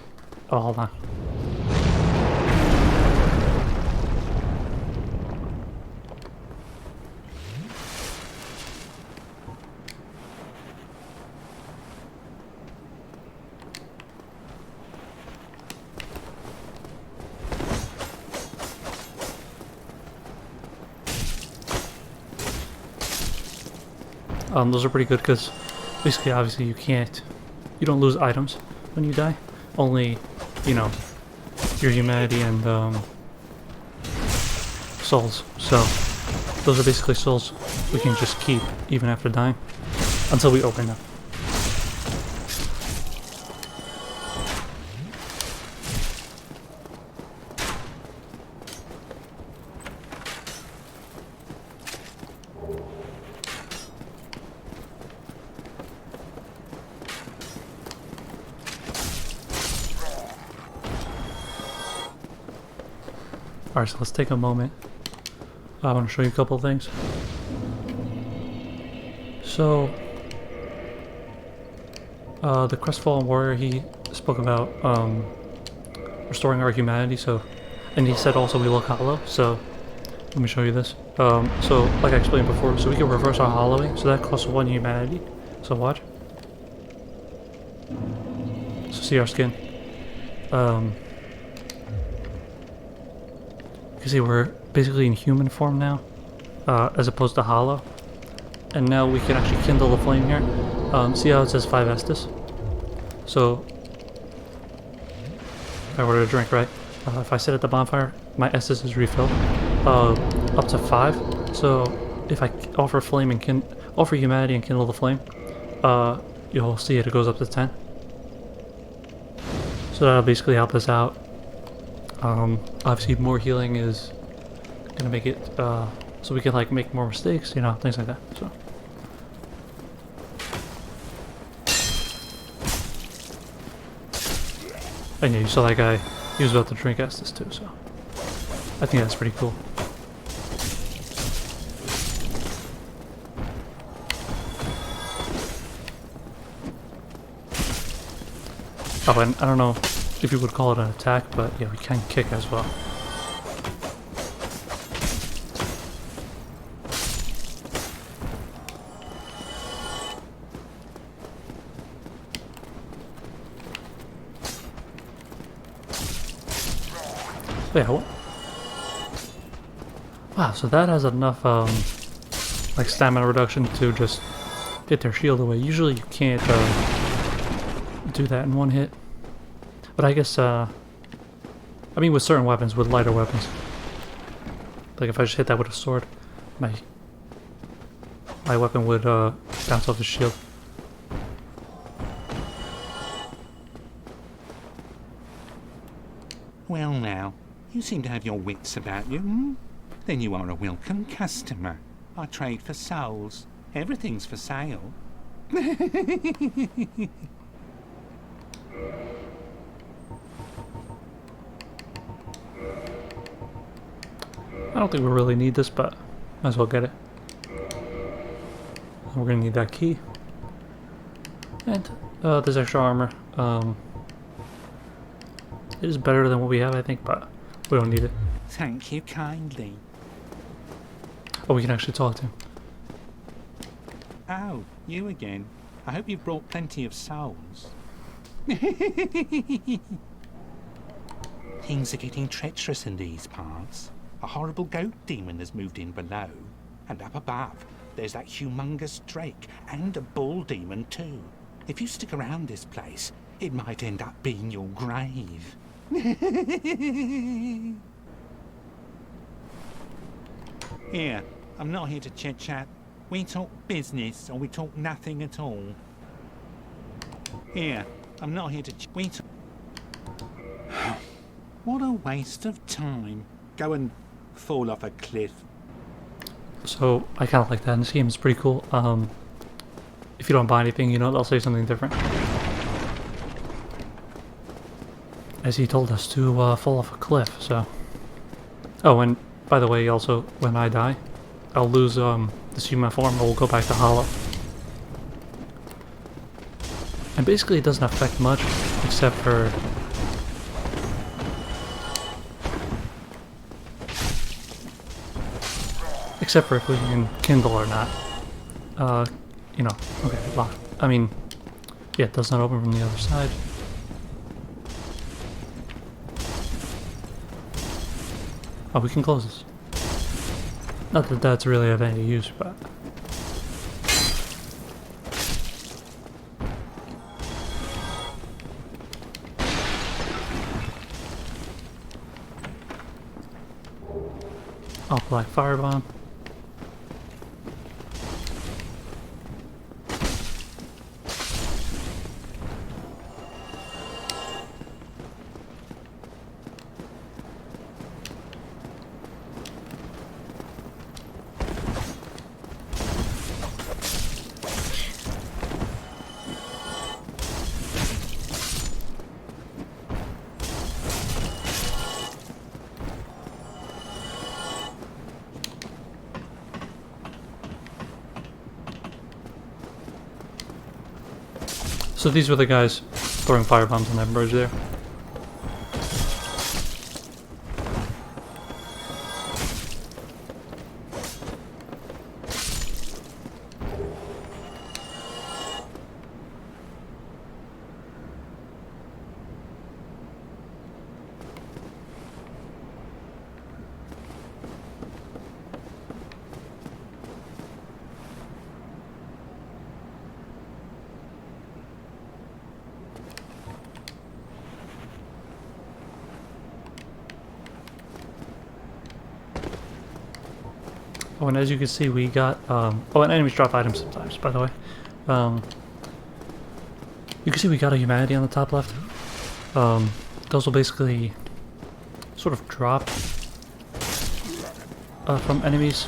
Oh, hold on. Those are pretty good because basically, obviously, you don't lose items when you die. Only, you know, your humanity and souls. So those are basically souls we can just keep even after dying until we open them. Alright, so let's take a moment. I want to show you a couple of things. So, the Crestfallen Warrior, he spoke about restoring our humanity, and he said also we look hollow, so let me show you this. So, like I explained before, so we can reverse our hollowing, so that costs 1 humanity. So watch. So see our skin. You see we're basically in human form now, as opposed to hollow. And now we can actually kindle the flame here. See how it says 5 Estus? So, if I order a drink, right? If I sit at the bonfire, my Estus is refilled up to 5. So, if I offer flame and offer humanity and kindle the flame, you'll see it goes up to 10. So that'll basically help us out. Obviously more healing is gonna make it so we can like make more mistakes, you know, things like that. So and yeah, you saw that guy, he was about to drink Estus too, so I think that's pretty cool. Oh, and I don't know if you would call it an attack, but yeah, we can kick as well. Yeah, wow, so that has enough like stamina reduction to just get their shield away. Usually you can't do that in one hit. But I guess, I mean with certain weapons, with lighter weapons. Like if I just hit that with a sword, my weapon would bounce off his shield. Well now, you seem to have your wits about you, hmm? Then you are a welcome customer. I trade for souls. Everything's for sale. I don't think we really need this, but might as well get it. We're gonna need that key. And there's extra armor. It is better than what we have, I think, but we don't need it. Thank you kindly. Oh, we can actually talk to him. Oh, you again. I hope you've brought plenty of souls. Things are getting treacherous in these parts. A horrible goat demon has moved in below. And up above, there's that humongous drake and a bull demon too. If you stick around this place, it might end up being your grave. Here, I'm not here to chit-chat. We talk business or we talk nothing at all. Here, I'm not here to we talk... What a waste of time. Go and fall off a cliff. So I kind of like that in this game. It's pretty cool. If you don't buy anything, you know, they'll say something different. as he told us to fall off a cliff. So, oh, and by the way, also when I die, I'll lose this human form, and we'll go back to Hollow. And basically, it doesn't affect much, except for if we can kindle or not. You know, okay, lock. I mean, yeah, it does not open from the other side. Oh, we can close this. Not that that's really of any use, but... Oh, black firebomb. So these were the guys throwing firebombs on that bridge there. Oh, and as you can see, we got, oh, and enemies drop items sometimes, by the way. You can see we got a humanity on the top left. Those will basically sort of drop from enemies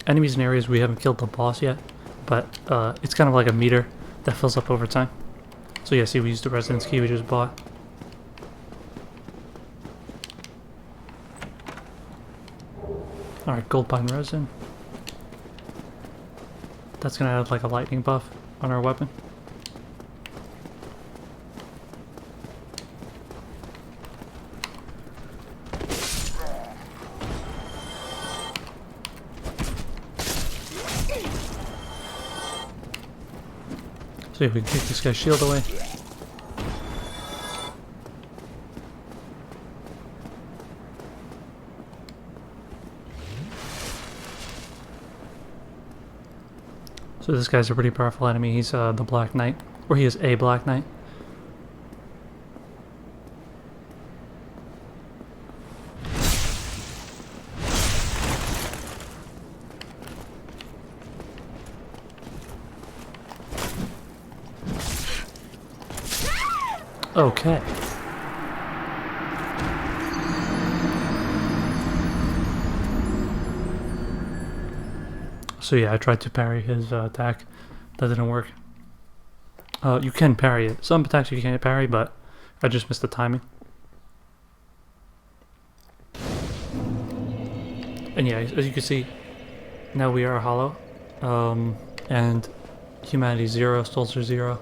in areas we haven't killed the boss yet, but it's kind of like a meter that fills up over time. So yeah, see, we used the residence key we just bought. Alright, gold pine resin. That's gonna add like a lightning buff on our weapon. See if we can kick this guy's shield away. So this guy's a pretty powerful enemy. He's the Black Knight, or he is a Black Knight. Okay. So yeah, I tried to parry his attack. That didn't work. You can parry it. Some attacks you can't parry, but I just missed the timing. And yeah, as you can see, now we are hollow. And humanity 0, Stolzer 0.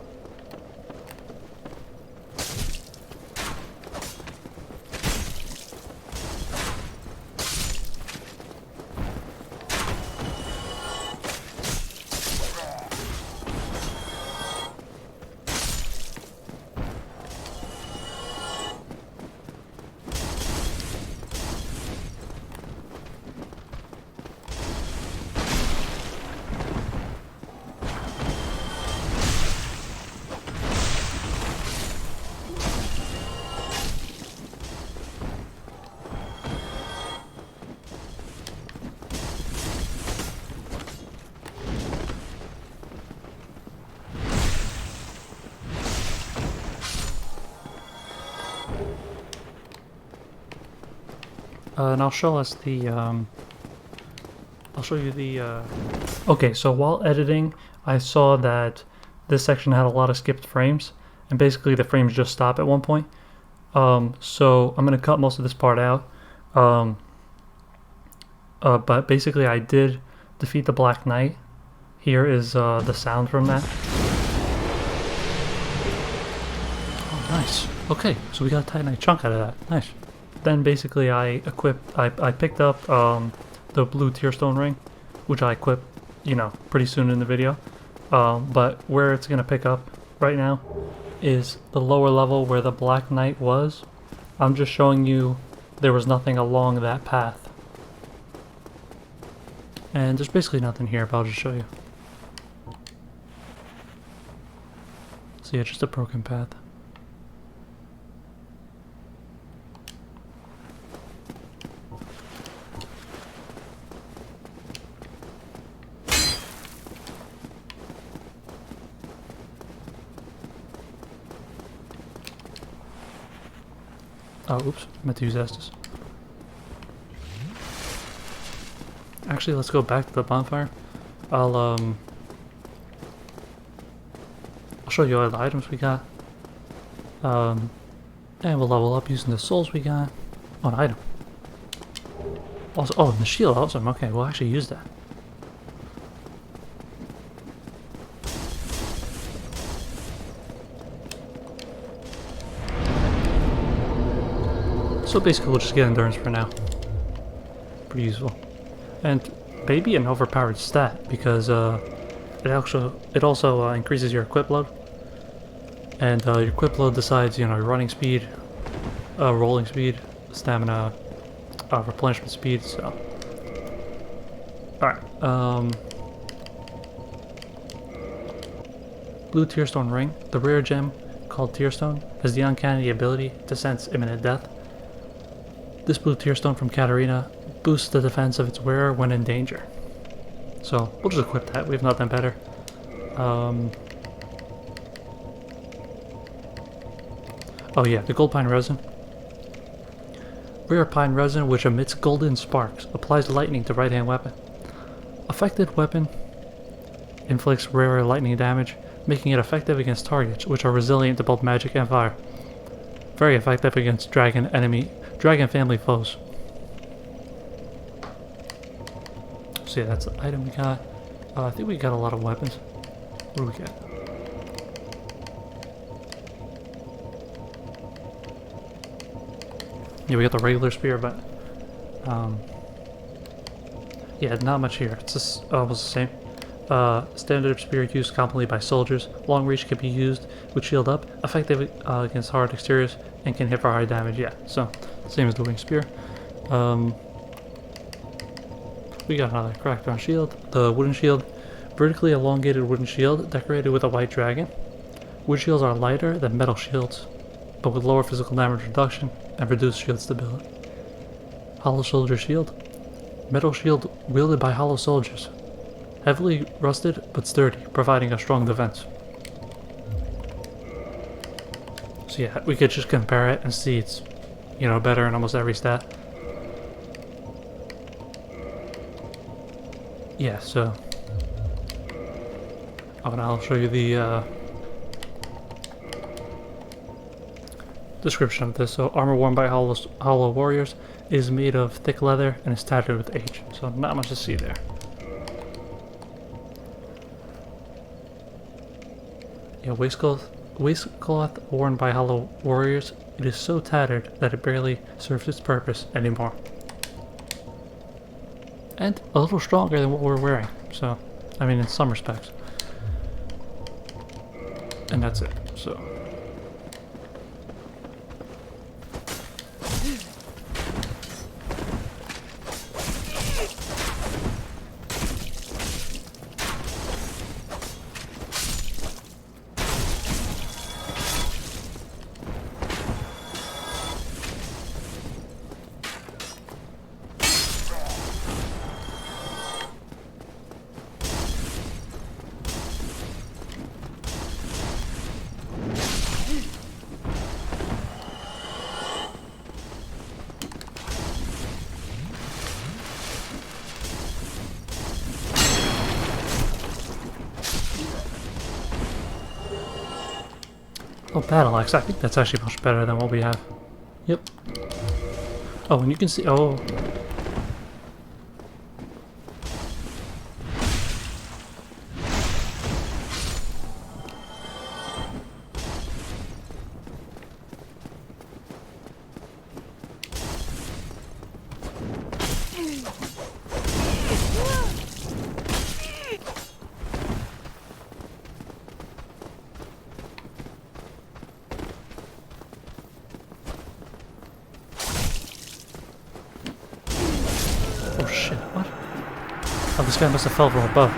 And I'll show us the, I'll show you the, okay, so while editing, I saw that this section had a lot of skipped frames, and basically the frames just stop at one point. So I'm gonna cut most of this part out. But basically I did defeat the Black Knight. Here is the sound from that. Oh, nice. Okay, so we got a Titanite chunk out of that. Nice. Then basically I picked up the blue Tearstone ring, which I equip, you know, pretty soon in the video. But where it's gonna pick up right now is the lower level where the Black Knight was. I'm just showing you there was nothing along that path. And there's basically nothing here, but I'll just show you. So yeah, just a broken path. Oh, oops, I meant to use Estus. Actually, let's go back to the bonfire. I'll show you all the items we got. And we'll level up using the souls we got. Oh, an item. Also, oh, and the shield, awesome. Okay, we'll actually use that. So basically we'll just get endurance for now. Pretty useful. And maybe an overpowered stat, because it also increases your equip load. And your equip load decides, you know, your running speed, rolling speed, stamina, replenishment speed, so. Alright, blue Tearstone ring. The rare gem called Tearstone has the uncanny ability to sense imminent death. This blue Tearstone from Katarina boosts the defense of its wearer when in danger. So we'll just equip that. We have nothing better. Oh yeah, the gold pine resin. Rare pine resin which emits golden sparks, applies lightning to right hand weapon. Affected weapon inflicts rare lightning damage, making it effective against targets which are resilient to both magic and fire. Very effective against dragon family foes. So yeah, that's the item we got. I think we got a lot of weapons. What do we get? Yeah, we got the regular spear, but yeah, not much here. It's just almost the same. Standard spear used commonly by soldiers. Long reach can be used with shield up, effective against hard exteriors, and can hit for high damage. Yeah, so same as the wing spear. We got another crackdown shield. The wooden shield, vertically elongated wooden shield decorated with a white dragon. Wood shields are lighter than metal shields, but with lower physical damage reduction and reduced shield stability. Hollow soldier shield. Metal shield wielded by hollow soldiers. Heavily rusted but sturdy, providing a strong defense. So yeah, we could just compare it and see it's, you know, better in almost every stat. Yeah, so... Oh, and I'll show you the description of this. So, armor worn by hollow warriors is made of thick leather and is tattered with age. So, not much to see there. Yeah, waistcloth worn by hollow warriors. It is so tattered that it barely serves its purpose anymore. And a little stronger than what we're wearing. So, I mean, in some respects. And that's it. So. Oh, battle axe. I think that's actually much better than what we have. Yep. Oh, and you can see. Oh. Oh shit, what? Oh, this guy must have fell from above.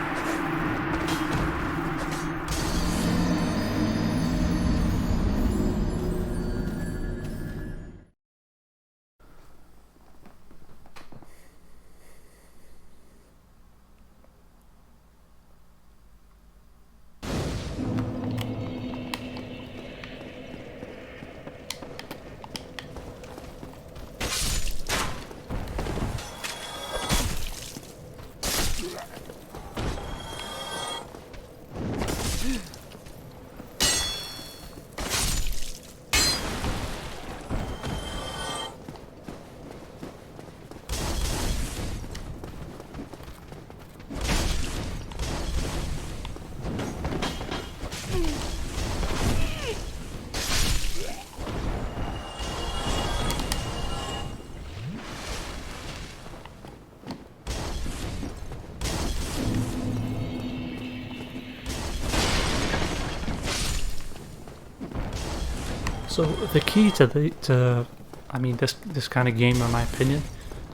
So the key to I mean this kind of game, in my opinion,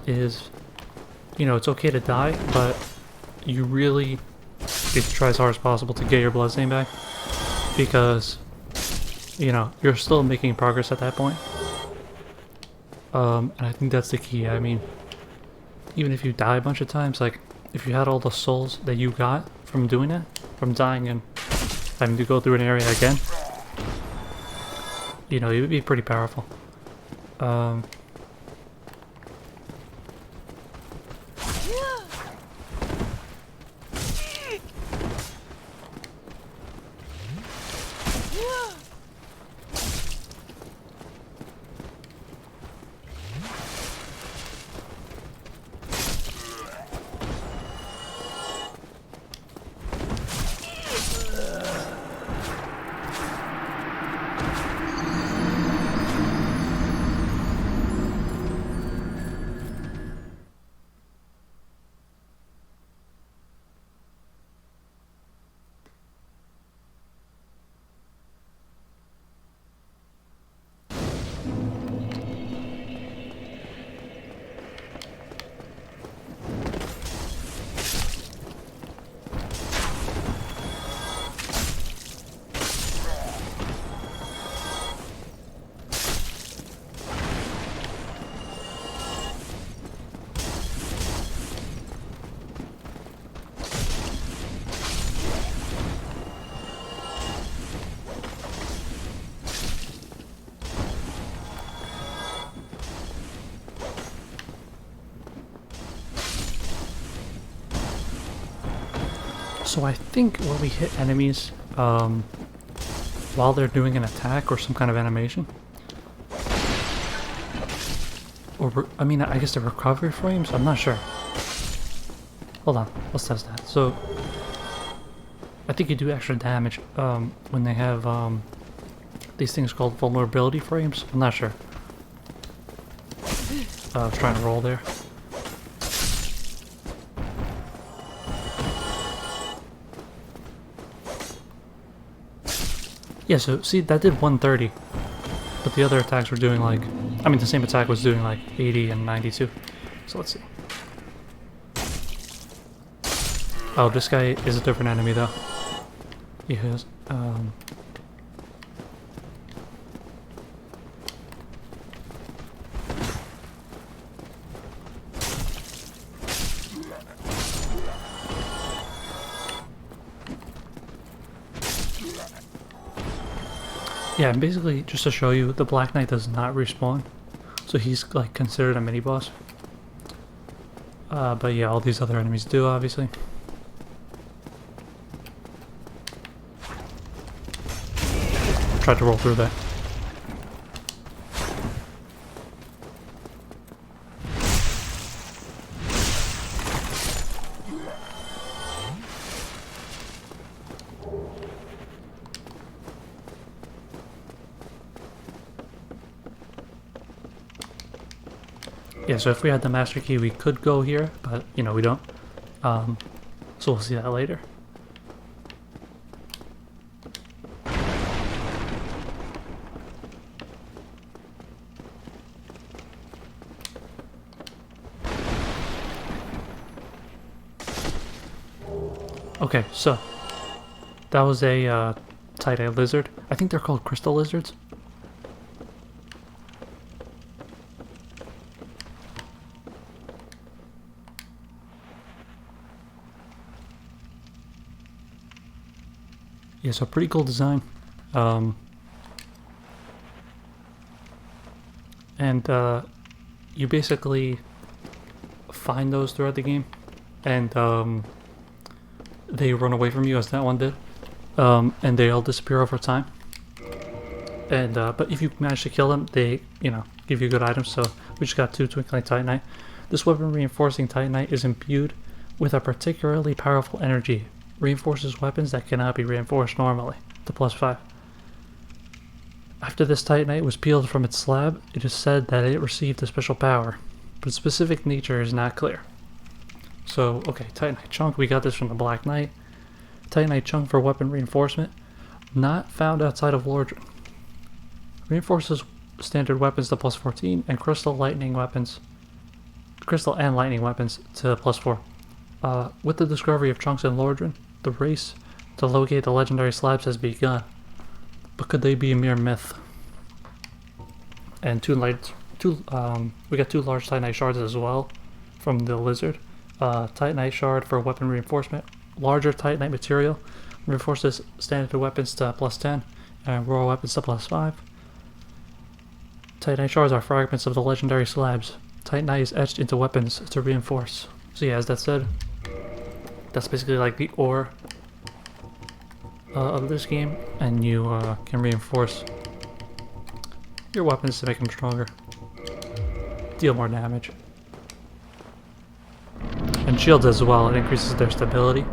is, you know, it's okay to die, but you really need to try as hard as possible to get your bloodstain back, because, you know, you're still making progress at that point. And I think that's the key. I mean, even if you die a bunch of times, like if you had all the souls that you got from doing it, from dying and having to go through an area again, you know, it would be pretty powerful. So I think when we hit enemies, while they're doing an attack or some kind of animation, or I mean, I guess the recovery frames, I'm not sure. Hold on, let's test that. So I think you do extra damage when they have these things called vulnerability frames. I'm not sure. I was trying to roll there. Yeah, so see, that did 130, but the other attacks were doing like, I mean, the same attack was doing like 80 and 92. So let's see. Oh, this guy is a different enemy though. He has, yeah, and basically, just to show you, the Black Knight does not respawn, so he's like considered a mini boss. But yeah, all these other enemies do, obviously. tried to roll through there. Yeah, so if we had the master key, we could go here, but, you know, we don't. So we'll see that later. Okay, so that was a tie-dye lizard. I think they're called crystal lizards. Yeah, so pretty cool design. And you basically find those throughout the game, and they run away from you, as that one did, and they all disappear over time. And but if you manage to kill them, they, you know, give you good items. So we just got 2 Twinkling Titanite. This weapon reinforcing Titanite is imbued with a particularly powerful energy. Reinforces weapons that cannot be reinforced normally, to +5. After this Titanite was peeled from its slab, it is said that it received a special power, but its specific nature is not clear. So, okay, Titanite chunk, we got this from the Black Knight. Titanite chunk for weapon reinforcement, not found outside of Lordran. Reinforces standard weapons to +14, and crystal and lightning weapons to +4. With the discovery of chunks in Lordran, the race to locate the legendary slabs has begun. But could they be a mere myth? And we got 2 large Titanite shards as well from the lizard. Titanite shard for weapon reinforcement. Larger Titanite material reinforces standard weapons to +10 and raw weapons to +5. Titanite shards are fragments of the legendary slabs. Titanite is etched into weapons to reinforce. So yeah, as that said, that's basically like the ore of this game, and you can reinforce your weapons to make them stronger, deal more damage. And shields as well, it increases their stability.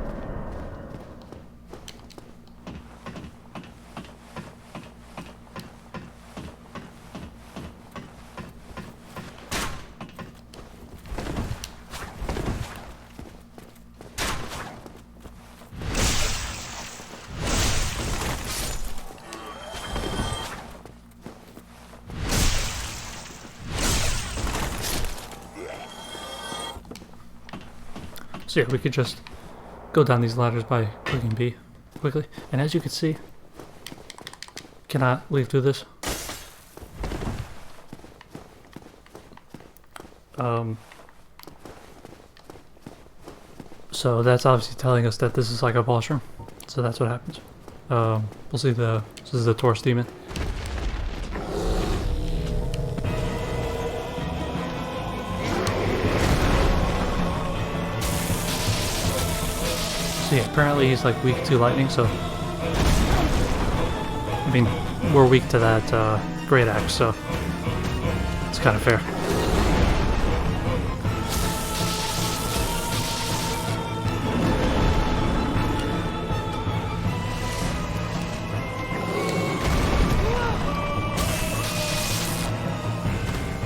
So yeah, we could just go down these ladders by clicking B quickly. And as you can see, cannot leave through this. So that's obviously telling us that this is like a boss room. So that's what happens. We'll see this is the Taurus demon. So yeah, apparently he's like weak to lightning, so I mean, we're weak to that great axe, so it's kind of fair.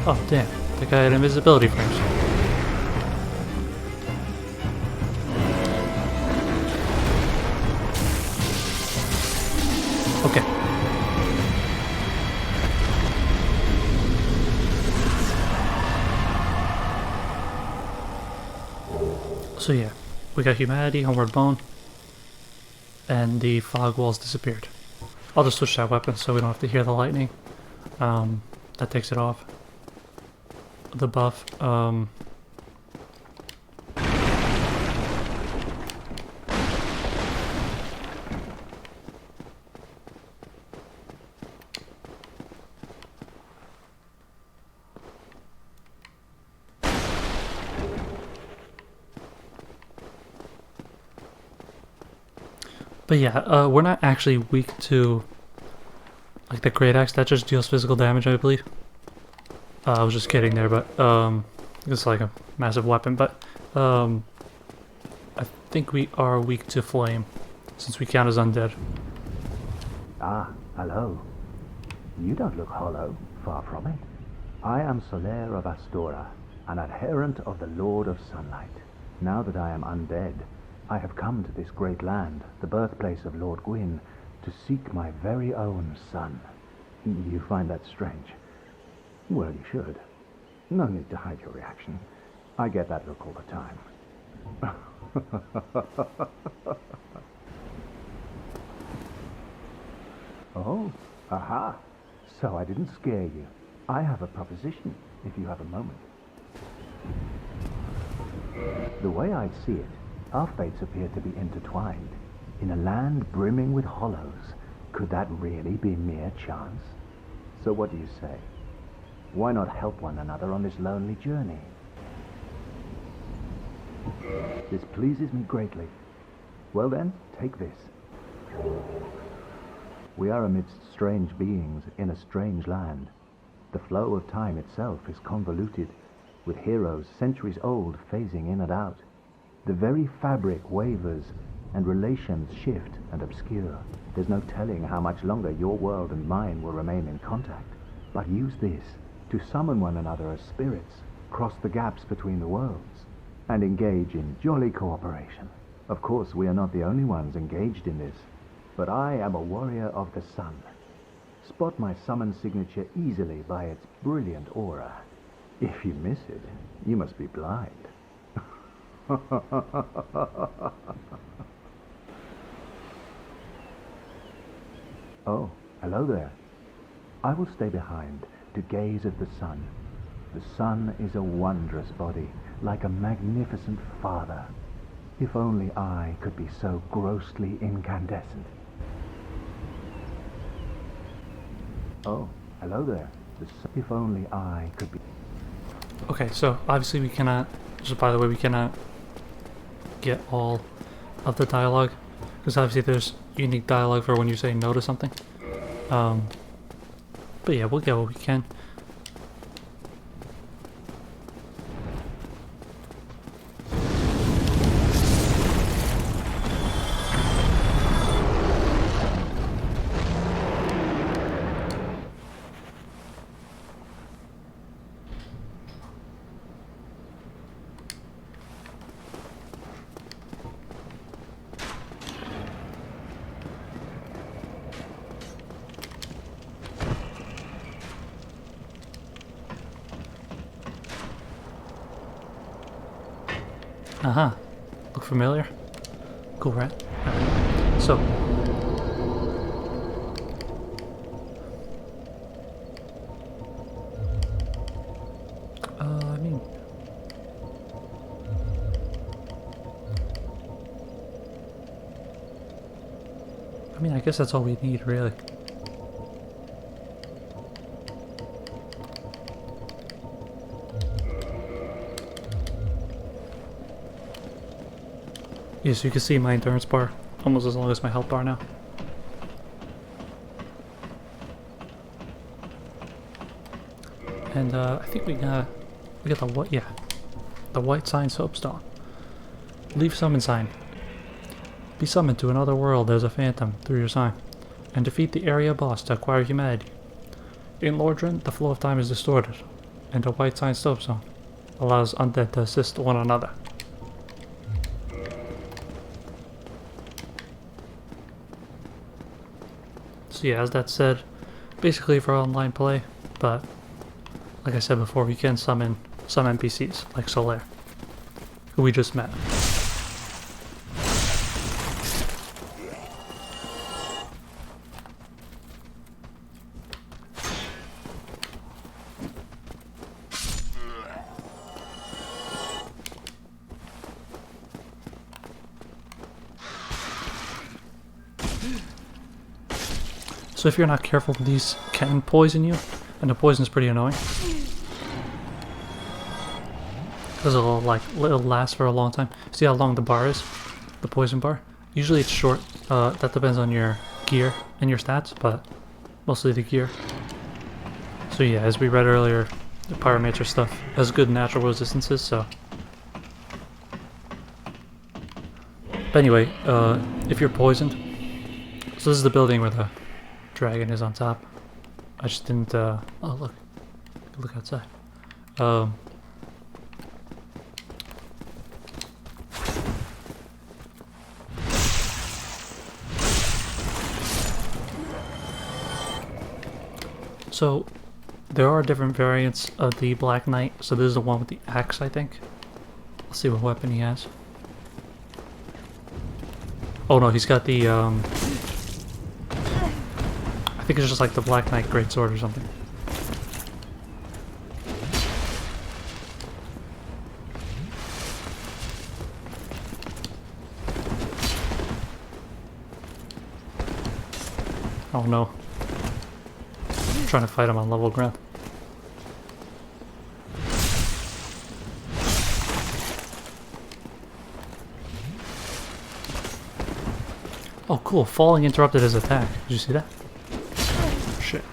Oh damn, the guy had invisibility frames. Okay. So yeah, we got humanity, homeward bone, and the fog walls disappeared. I'll just switch that weapon so we don't have to hear the lightning. That takes it off. The buff. But yeah, we're not actually weak to like the great axe that just deals physical damage, I believe. I was just kidding there, but it's like a massive weapon. But I think we are weak to flame, since we count as undead. Ah, hello. You don't look hollow, far from it. I am Soler of Astora, an adherent of the Lord of Sunlight. Now that I am undead, I have come to this great land, the birthplace of Lord Gwyn, to seek my very own son. You find that strange? Well, you should. No need to hide your reaction. I get that look all the time. Oh, aha. So I didn't scare you. I have a proposition, if you have a moment. The way I see it, our fates appear to be intertwined. In a land brimming with hollows, could that really be mere chance? So what do you say? Why not help one another on this lonely journey? This pleases me greatly. Well then, take this. We are amidst strange beings in a strange land. The flow of time itself is convoluted, with heroes centuries old phasing in and out. The very fabric wavers, and relations shift and obscure. There's no telling how much longer your world and mine will remain in contact. But use this to summon one another as spirits, cross the gaps between the worlds, and engage in jolly cooperation. Of course, we are not the only ones engaged in this, but I am a warrior of the sun. Spot my summon signature easily by its brilliant aura. If you miss it, you must be blind. Oh, hello there. I will stay behind to gaze at the sun. The sun is a wondrous body, like a magnificent father. If only I could be so grossly incandescent. Oh, hello there. If only I could be... Okay, so obviously we cannot, just by the way, we cannot get all of the dialogue, because obviously there's unique dialogue for when you say no to something. But yeah, we'll get what we can. Uh-huh. Look familiar? Cool, right? So. I mean, I guess that's all we need, really. Yeah, so you can see my endurance bar almost as long as my health bar now. And I think we got the what? Yeah, the white sign soapstone. Leave summon sign. Be summoned to another world as a phantom through your sign, and defeat the area boss to acquire humanity. In Lordran, the flow of time is distorted, and a white sign soapstone allows undead to assist one another. So yeah, as that said, basically for online play, but like I said before, we can summon some NPCs, like Soler, who we just met. So if you're not careful, these can poison you, and the poison is pretty annoying. Because it'll last for a long time. See how long the bar is? The poison bar? Usually it's short. That depends on your gear and your stats, but mostly the gear. So yeah, as we read earlier, the Pyromancer stuff has good natural resistances, so... But anyway, if you're poisoned... So this is the building where the dragon is on top. I just didn't, oh look. Look outside. So, there are different variants of the Black Knight. So this is the one with the axe, I think. Let's see what weapon he has. Oh no, he's got the, I think it's just like the Black Knight greatsword or something. Oh no. I'm trying to fight him on level ground. Oh cool, falling interrupted his attack. Did you see that? Shit.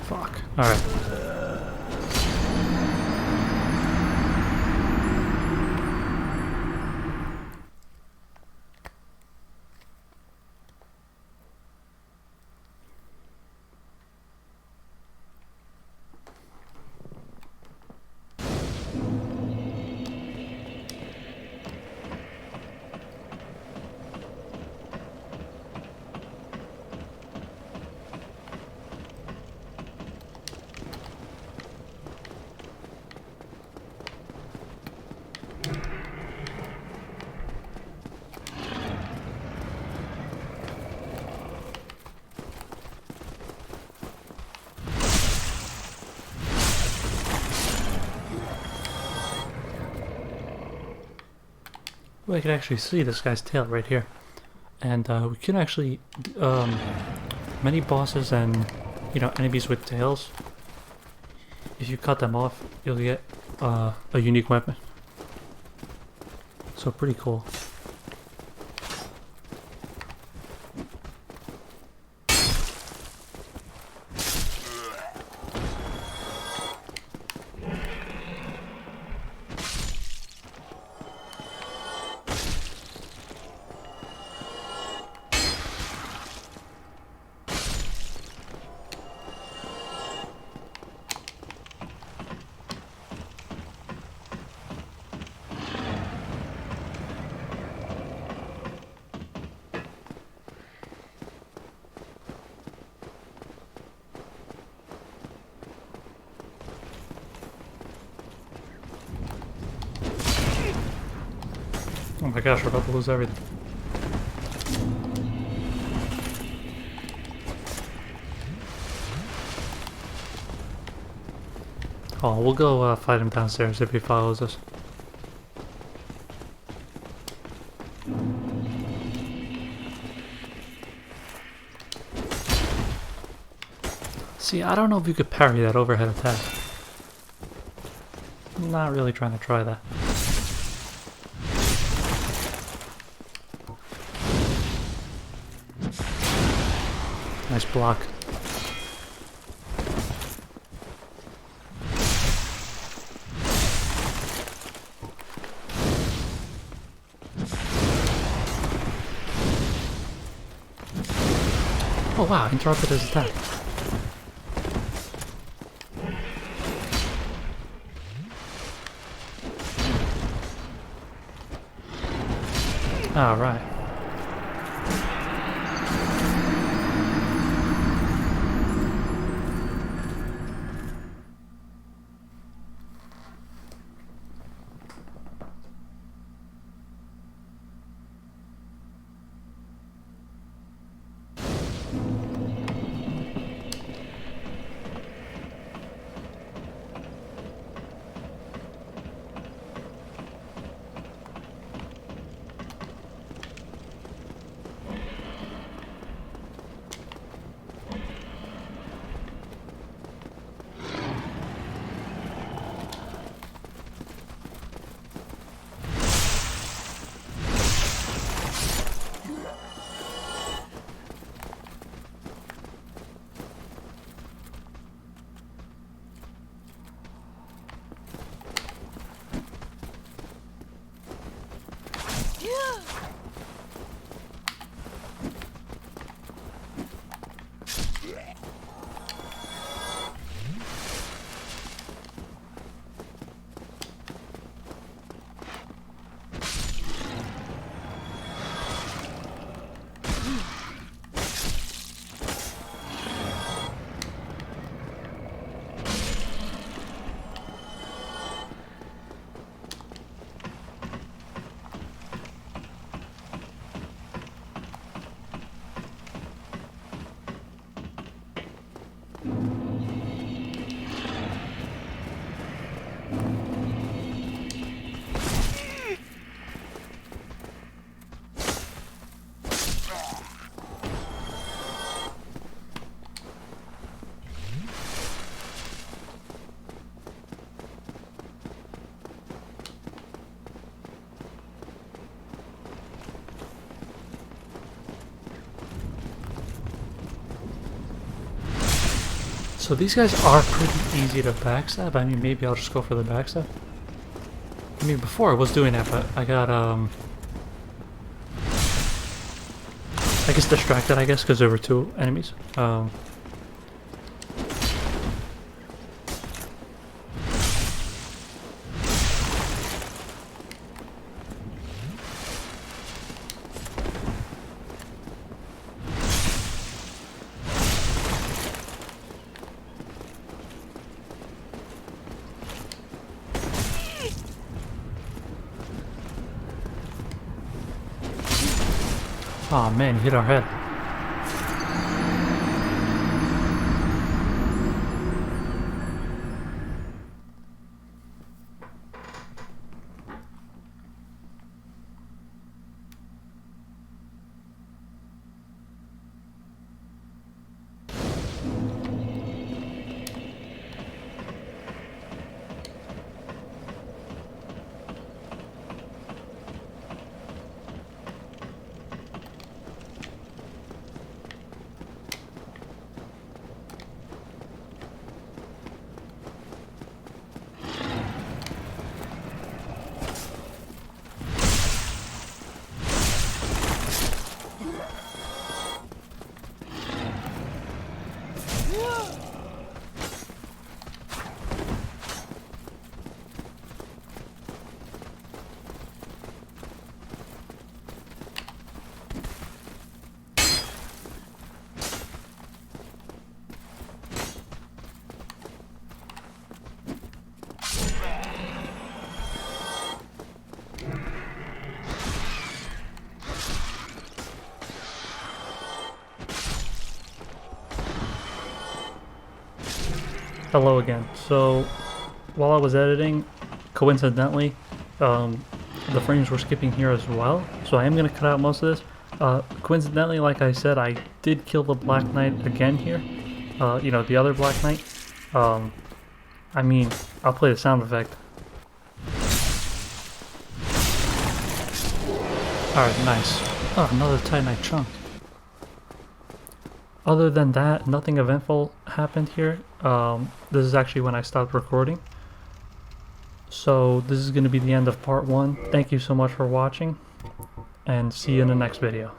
Fuck. Alright. Well, I can actually see this guy's tail right here. And we can actually, many bosses and, you know, enemies with tails, if you cut them off, you'll get a unique weapon. So pretty cool. Oh my gosh, we're about to lose everything. Oh, we'll go fight him downstairs if he follows us. See, I don't know if you could parry that overhead attack. I'm not really trying to try that. Nice block. Oh wow, interrupted his attack. Alright. So these guys are pretty easy to backstab. I mean, maybe I'll just go for the backstab. I mean, before I was doing that, but I got, I guess distracted, I guess, because there were two enemies. Oh man, hit our head. Hello again. So, while I was editing, coincidentally, the frames were skipping here as well, so I am going to cut out most of this. Coincidentally, like I said, I did kill the Black Knight again here. You know, the other Black Knight. I mean, I'll play the sound effect. Alright, nice. Oh, another Titanite chunk. Other than that, nothing eventful happened here. This is actually when I stopped recording. So this is going to be the end of part 1. Thank you so much for watching, and see you in the next video.